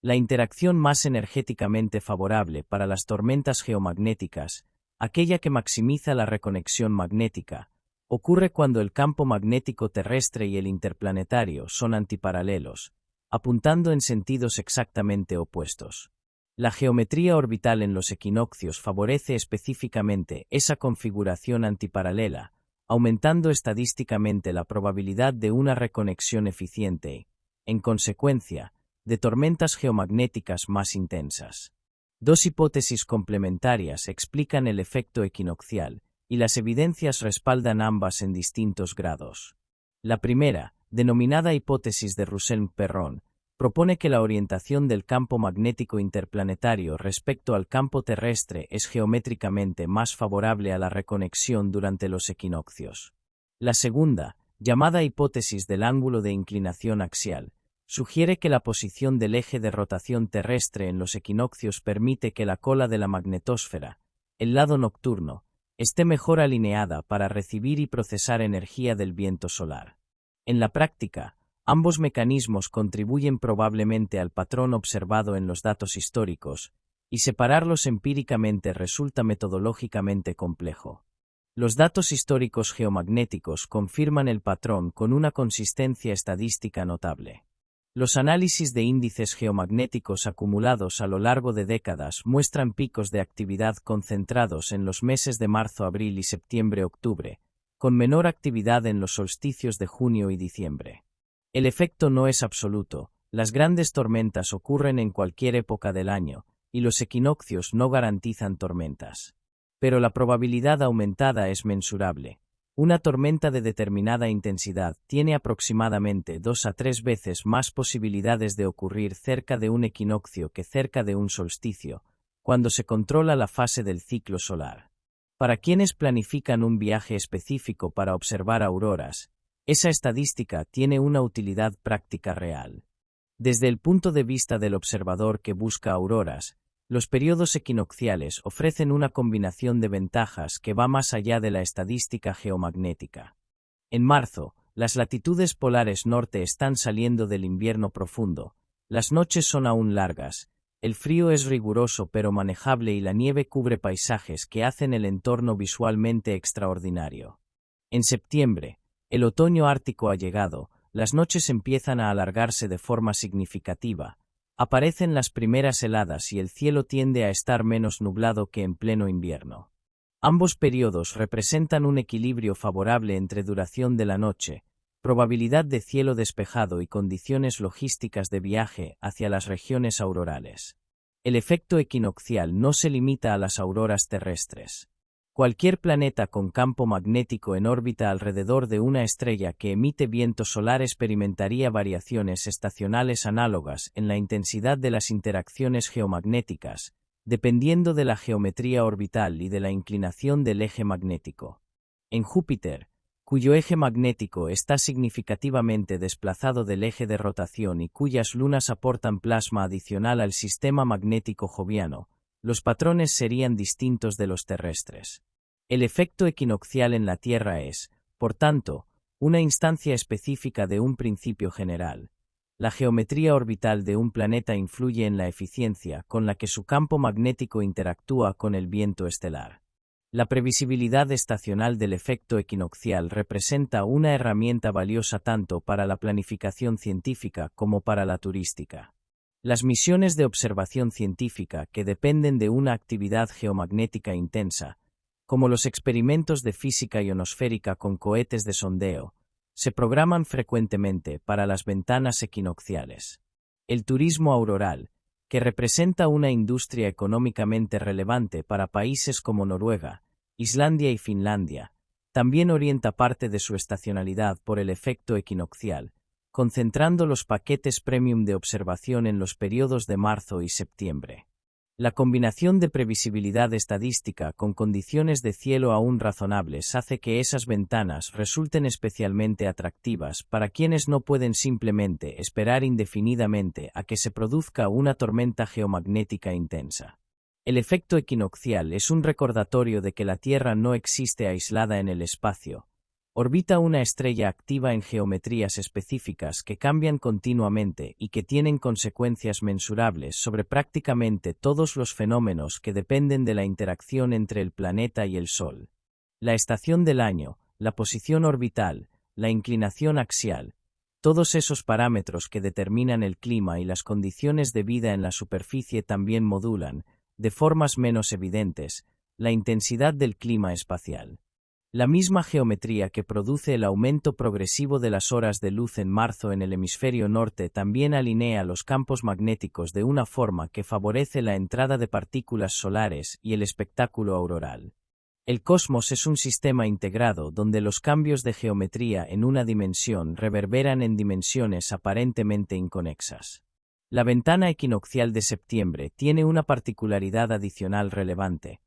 La interacción más energéticamente favorable para las tormentas geomagnéticas, aquella que maximiza la reconexión magnética, ocurre cuando el campo magnético terrestre y el interplanetario son antiparalelos, apuntando en sentidos exactamente opuestos. La geometría orbital en los equinoccios favorece específicamente esa configuración antiparalela, aumentando estadísticamente la probabilidad de una reconexión eficiente y, en consecuencia, de tormentas geomagnéticas más intensas. Dos hipótesis complementarias explican el efecto equinoccial, y las evidencias respaldan ambas en distintos grados. La primera, denominada hipótesis de Russell-Perron, propone que la orientación del campo magnético interplanetario respecto al campo terrestre es geométricamente más favorable a la reconexión durante los equinoccios. La segunda, llamada hipótesis del ángulo de inclinación axial, sugiere que la posición del eje de rotación terrestre en los equinoccios permite que la cola de la magnetosfera, el lado nocturno, esté mejor alineada para recibir y procesar energía del viento solar. En la práctica, ambos mecanismos contribuyen probablemente al patrón observado en los datos históricos, y separarlos empíricamente resulta metodológicamente complejo. Los datos históricos geomagnéticos confirman el patrón con una consistencia estadística notable. Los análisis de índices geomagnéticos acumulados a lo largo de décadas muestran picos de actividad concentrados en los meses de marzo, abril y septiembre-octubre, con menor actividad en los solsticios de junio y diciembre. El efecto no es absoluto, las grandes tormentas ocurren en cualquier época del año, y los equinoccios no garantizan tormentas. Pero la probabilidad aumentada es mensurable. Una tormenta de determinada intensidad tiene aproximadamente 2 a 3 veces más posibilidades de ocurrir cerca de un equinoccio que cerca de un solsticio, cuando se controla la fase del ciclo solar. Para quienes planifican un viaje específico para observar auroras, esa estadística tiene una utilidad práctica real. Desde el punto de vista del observador que busca auroras, los periodos equinocciales ofrecen una combinación de ventajas que va más allá de la estadística geomagnética. En marzo, las latitudes polares norte están saliendo del invierno profundo, las noches son aún largas, El frío es riguroso pero manejable y la nieve cubre paisajes que hacen el entorno visualmente extraordinario. En septiembre, el otoño ártico ha llegado, las noches empiezan a alargarse de forma significativa, aparecen las primeras heladas y el cielo tiende a estar menos nublado que en pleno invierno. Ambos periodos representan un equilibrio favorable entre duración de la noche, probabilidad de cielo despejado y condiciones logísticas de viaje hacia las regiones aurorales. El efecto equinoccial no se limita a las auroras terrestres. Cualquier planeta con campo magnético en órbita alrededor de una estrella que emite viento solar experimentaría variaciones estacionales análogas en la intensidad de las interacciones geomagnéticas, dependiendo de la geometría orbital y de la inclinación del eje magnético. En Júpiter, cuyo eje magnético está significativamente desplazado del eje de rotación y cuyas lunas aportan plasma adicional al sistema magnético joviano, los patrones serían distintos de los terrestres. El efecto equinoccial en la Tierra es, por tanto, una instancia específica de un principio general. La geometría orbital de un planeta influye en la eficiencia con la que su campo magnético interactúa con el viento estelar. La previsibilidad estacional del efecto equinoccial representa una herramienta valiosa tanto para la planificación científica como para la turística. Las misiones de observación científica que dependen de una actividad geomagnética intensa, como los experimentos de física ionosférica con cohetes de sondeo, se programan frecuentemente para las ventanas equinocciales. El turismo auroral, que representa una industria económicamente relevante para países como Noruega, Islandia y Finlandia, también orienta parte de su estacionalidad por el efecto equinoccial, concentrando los paquetes premium de observación en los periodos de marzo y septiembre. La combinación de previsibilidad estadística con condiciones de cielo aún razonables hace que esas ventanas resulten especialmente atractivas para quienes no pueden simplemente esperar indefinidamente a que se produzca una tormenta geomagnética intensa. El efecto equinoccial es un recordatorio de que la Tierra no existe aislada en el espacio. Orbita una estrella activa en geometrías específicas que cambian continuamente y que tienen consecuencias mensurables sobre prácticamente todos los fenómenos que dependen de la interacción entre el planeta y el Sol. La estación del año, la posición orbital, la inclinación axial, todos esos parámetros que determinan el clima y las condiciones de vida en la superficie también modulan, de formas menos evidentes, la intensidad del clima espacial. La misma geometría que produce el aumento progresivo de las horas de luz en marzo en el hemisferio norte también alinea los campos magnéticos de una forma que favorece la entrada de partículas solares y el espectáculo auroral. El cosmos es un sistema integrado donde los cambios de geometría en una dimensión reverberan en dimensiones aparentemente inconexas. La ventana equinoccial de septiembre tiene una particularidad adicional relevante.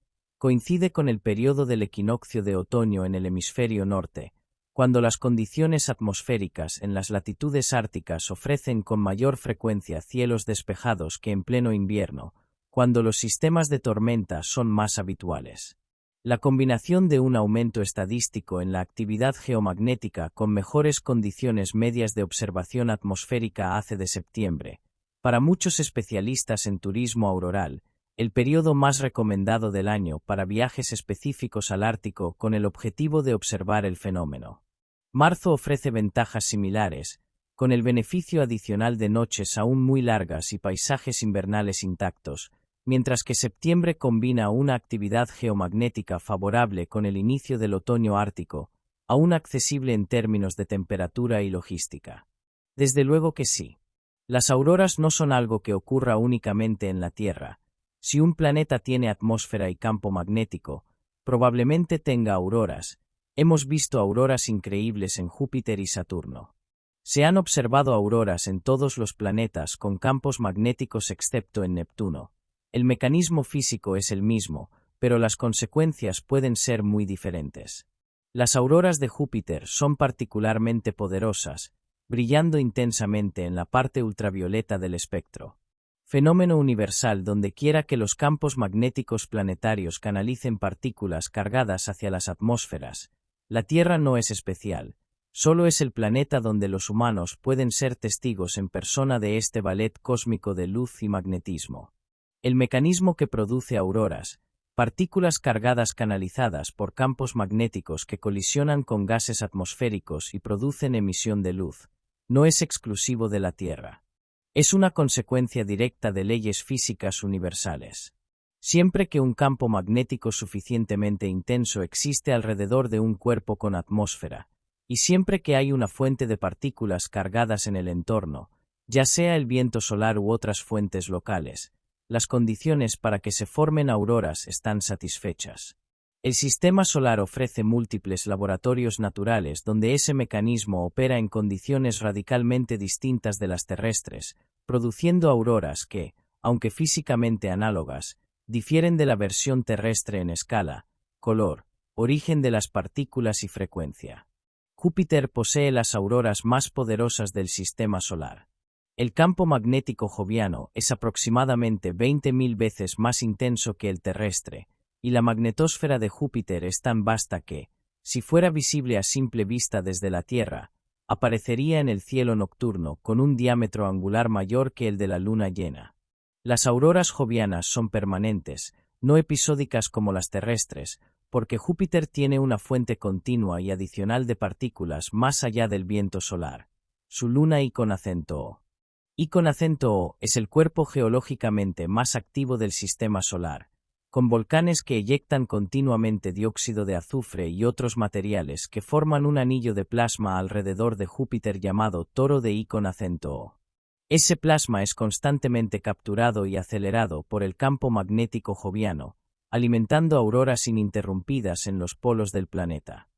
Coincide con el periodo del equinoccio de otoño en el hemisferio norte, cuando las condiciones atmosféricas en las latitudes árticas ofrecen con mayor frecuencia cielos despejados que en pleno invierno, cuando los sistemas de tormenta son más habituales. La combinación de un aumento estadístico en la actividad geomagnética con mejores condiciones medias de observación atmosférica hace de septiembre, para muchos especialistas en turismo auroral, el periodo más recomendado del año para viajes específicos al Ártico con el objetivo de observar el fenómeno. Marzo ofrece ventajas similares, con el beneficio adicional de noches aún muy largas y paisajes invernales intactos, mientras que septiembre combina una actividad geomagnética favorable con el inicio del otoño ártico, aún accesible en términos de temperatura y logística. Desde luego que sí. Las auroras no son algo que ocurra únicamente en la Tierra. Si un planeta tiene atmósfera y campo magnético, probablemente tenga auroras. Hemos visto auroras increíbles en Júpiter y Saturno. Se han observado auroras en todos los planetas con campos magnéticos excepto en Neptuno. El mecanismo físico es el mismo, pero las consecuencias pueden ser muy diferentes. Las auroras de Júpiter son particularmente poderosas, brillando intensamente en la parte ultravioleta del espectro. Fenómeno universal donde quiera que los campos magnéticos planetarios canalicen partículas cargadas hacia las atmósferas. La Tierra no es especial, solo es el planeta donde los humanos pueden ser testigos en persona de este ballet cósmico de luz y magnetismo. El mecanismo que produce auroras, partículas cargadas canalizadas por campos magnéticos que colisionan con gases atmosféricos y producen emisión de luz, no es exclusivo de la Tierra. Es una consecuencia directa de leyes físicas universales. Siempre que un campo magnético suficientemente intenso existe alrededor de un cuerpo con atmósfera, y siempre que hay una fuente de partículas cargadas en el entorno, ya sea el viento solar u otras fuentes locales, las condiciones para que se formen auroras están satisfechas. El sistema solar ofrece múltiples laboratorios naturales donde ese mecanismo opera en condiciones radicalmente distintas de las terrestres, produciendo auroras que, aunque físicamente análogas, difieren de la versión terrestre en escala, color, origen de las partículas y frecuencia. Júpiter posee las auroras más poderosas del sistema solar. El campo magnético joviano es aproximadamente 20.000 veces más intenso que el terrestre, y la magnetosfera de Júpiter es tan vasta que, si fuera visible a simple vista desde la Tierra, aparecería en el cielo nocturno con un diámetro angular mayor que el de la luna llena. Las auroras jovianas son permanentes, no episódicas como las terrestres, porque Júpiter tiene una fuente continua y adicional de partículas más allá del viento solar. Su luna I con acento O. I con acento O es el cuerpo geológicamente más activo del sistema solar, con volcanes que eyectan continuamente dióxido de azufre y otros materiales que forman un anillo de plasma alrededor de Júpiter llamado toro de I con acento O. Ese plasma es constantemente capturado y acelerado por el campo magnético joviano, alimentando auroras ininterrumpidas en los polos del planeta.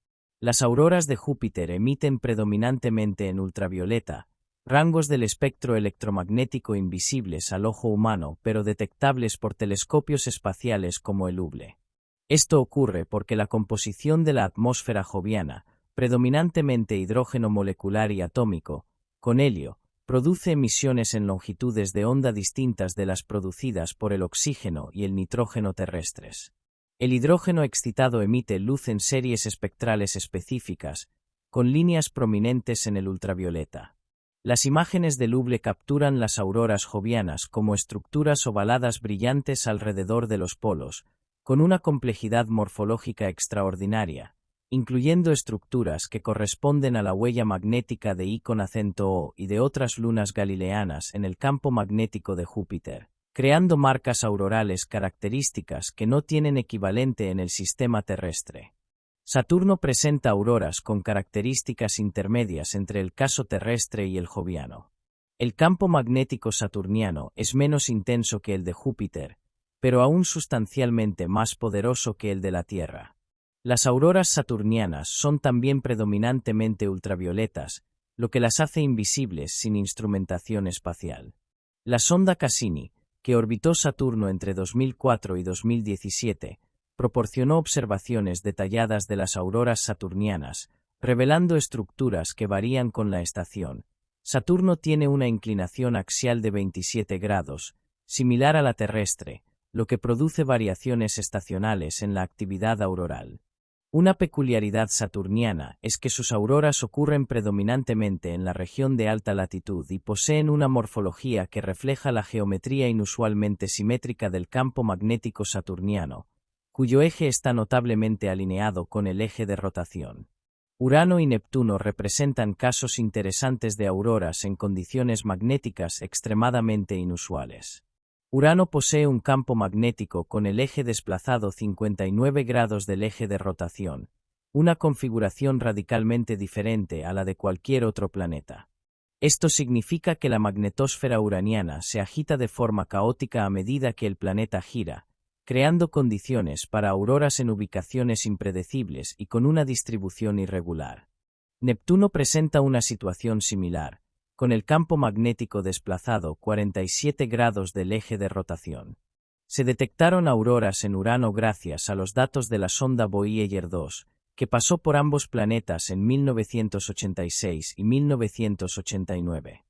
Las auroras de Júpiter emiten predominantemente en ultravioleta, rangos del espectro electromagnético invisibles al ojo humano pero detectables por telescopios espaciales como el Hubble. Esto ocurre porque la composición de la atmósfera joviana, predominantemente hidrógeno molecular y atómico, con helio, produce emisiones en longitudes de onda distintas de las producidas por el oxígeno y el nitrógeno terrestres. El hidrógeno excitado emite luz en series espectrales específicas, con líneas prominentes en el ultravioleta. Las imágenes del Hubble capturan las auroras jovianas como estructuras ovaladas brillantes alrededor de los polos, con una complejidad morfológica extraordinaria, incluyendo estructuras que corresponden a la huella magnética de I con acento O y de otras lunas galileanas en el campo magnético de Júpiter, creando marcas aurorales características que no tienen equivalente en el sistema terrestre. Saturno presenta auroras con características intermedias entre el caso terrestre y el joviano. El campo magnético saturniano es menos intenso que el de Júpiter, pero aún sustancialmente más poderoso que el de la Tierra. Las auroras saturnianas son también predominantemente ultravioletas, lo que las hace invisibles sin instrumentación espacial. La sonda Cassini, que orbitó Saturno entre 2004 y 2017, proporcionó observaciones detalladas de las auroras saturnianas, revelando estructuras que varían con la estación. Saturno tiene una inclinación axial de 27 grados, similar a la terrestre, lo que produce variaciones estacionales en la actividad auroral. Una peculiaridad saturniana es que sus auroras ocurren predominantemente en la región de alta latitud y poseen una morfología que refleja la geometría inusualmente simétrica del campo magnético saturniano, cuyo eje está notablemente alineado con el eje de rotación. Urano y Neptuno representan casos interesantes de auroras en condiciones magnéticas extremadamente inusuales. Urano posee un campo magnético con el eje desplazado 59 grados del eje de rotación, una configuración radicalmente diferente a la de cualquier otro planeta. Esto significa que la magnetosfera uraniana se agita de forma caótica a medida que el planeta gira, creando condiciones para auroras en ubicaciones impredecibles y con una distribución irregular. Neptuno presenta una situación similar, con el campo magnético desplazado 47 grados del eje de rotación. Se detectaron auroras en Urano gracias a los datos de la sonda Voyager 2, que pasó por ambos planetas en 1986 y 1989.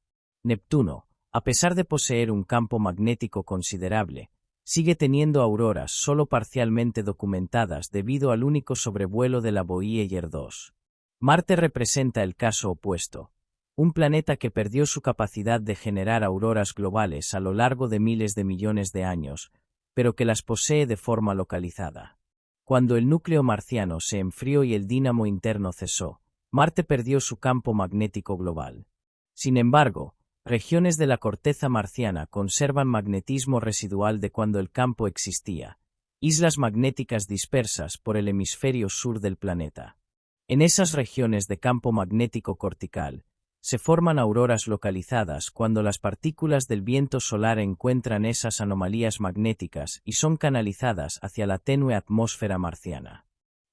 Neptuno, a pesar de poseer un campo magnético considerable, sigue teniendo auroras solo parcialmente documentadas debido al único sobrevuelo de la Voyager 2. Marte representa el caso opuesto. un planeta que perdió su capacidad de generar auroras globales a lo largo de miles de millones de años, pero que las posee de forma localizada. Cuando el núcleo marciano se enfrió y el dínamo interno cesó, Marte perdió su campo magnético global. Sin embargo, regiones de la corteza marciana conservan magnetismo residual de cuando el campo existía, islas magnéticas dispersas por el hemisferio sur del planeta. En esas regiones de campo magnético cortical, se forman auroras localizadas cuando las partículas del viento solar encuentran esas anomalías magnéticas y son canalizadas hacia la tenue atmósfera marciana.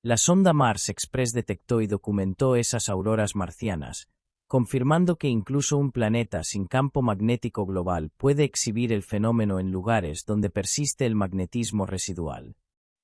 La sonda Mars Express detectó y documentó esas auroras marcianas, confirmando que incluso un planeta sin campo magnético global puede exhibir el fenómeno en lugares donde persiste el magnetismo residual.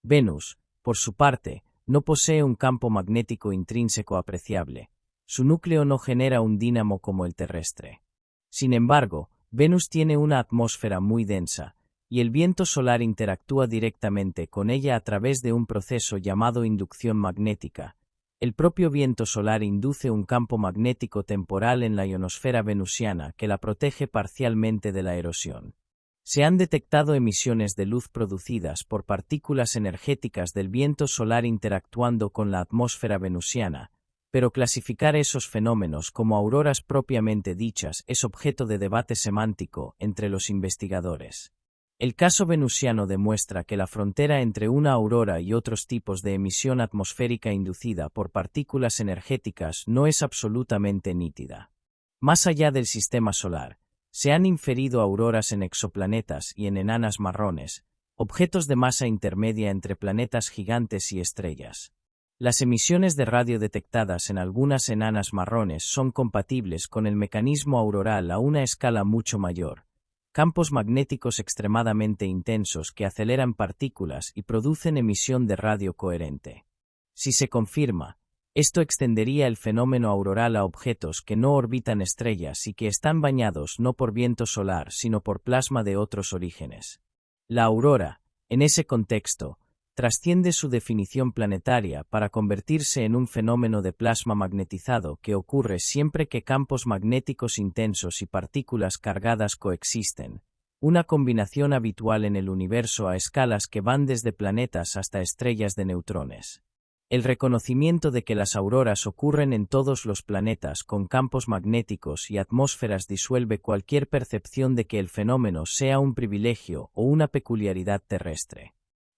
Venus, por su parte, no posee un campo magnético intrínseco apreciable. Su núcleo no genera un dínamo como el terrestre. Sin embargo, Venus tiene una atmósfera muy densa, y el viento solar interactúa directamente con ella a través de un proceso llamado inducción magnética. El propio viento solar induce un campo magnético temporal en la ionosfera venusiana que la protege parcialmente de la erosión. Se han detectado emisiones de luz producidas por partículas energéticas del viento solar interactuando con la atmósfera venusiana, pero clasificar esos fenómenos como auroras propiamente dichas es objeto de debate semántico entre los investigadores. El caso venusiano demuestra que la frontera entre una aurora y otros tipos de emisión atmosférica inducida por partículas energéticas no es absolutamente nítida. Más allá del sistema solar, se han inferido auroras en exoplanetas y en enanas marrones, objetos de masa intermedia entre planetas gigantes y estrellas. Las emisiones de radio detectadas en algunas enanas marrones son compatibles con el mecanismo auroral a una escala mucho mayor, campos magnéticos extremadamente intensos que aceleran partículas y producen emisión de radio coherente. Si se confirma, esto extendería el fenómeno auroral a objetos que no orbitan estrellas y que están bañados no por viento solar sino por plasma de otros orígenes. La aurora, en ese contexto, trasciende su definición planetaria para convertirse en un fenómeno de plasma magnetizado que ocurre siempre que campos magnéticos intensos y partículas cargadas coexisten, una combinación habitual en el universo a escalas que van desde planetas hasta estrellas de neutrones. El reconocimiento de que las auroras ocurren en todos los planetas con campos magnéticos y atmósferas disuelve cualquier percepción de que el fenómeno sea un privilegio o una peculiaridad terrestre.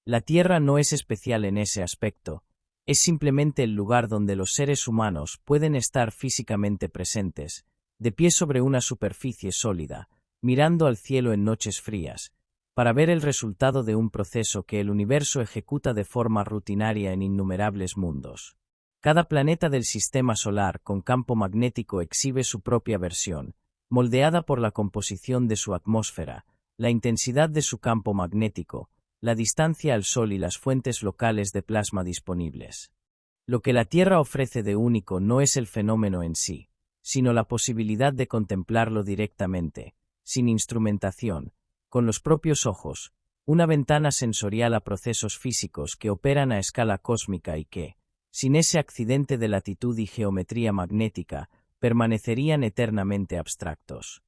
La Tierra no es especial en ese aspecto, es simplemente el lugar donde los seres humanos pueden estar físicamente presentes, de pie sobre una superficie sólida, mirando al cielo en noches frías, para ver el resultado de un proceso que el universo ejecuta de forma rutinaria en innumerables mundos. Cada planeta del sistema solar con campo magnético exhibe su propia versión, moldeada por la composición de su atmósfera, la intensidad de su campo magnético, la distancia al Sol y las fuentes locales de plasma disponibles. Lo que la Tierra ofrece de único no es el fenómeno en sí, sino la posibilidad de contemplarlo directamente, sin instrumentación, con los propios ojos, una ventana sensorial a procesos físicos que operan a escala cósmica y que, sin ese accidente de latitud y geometría magnética, permanecerían eternamente abstractos.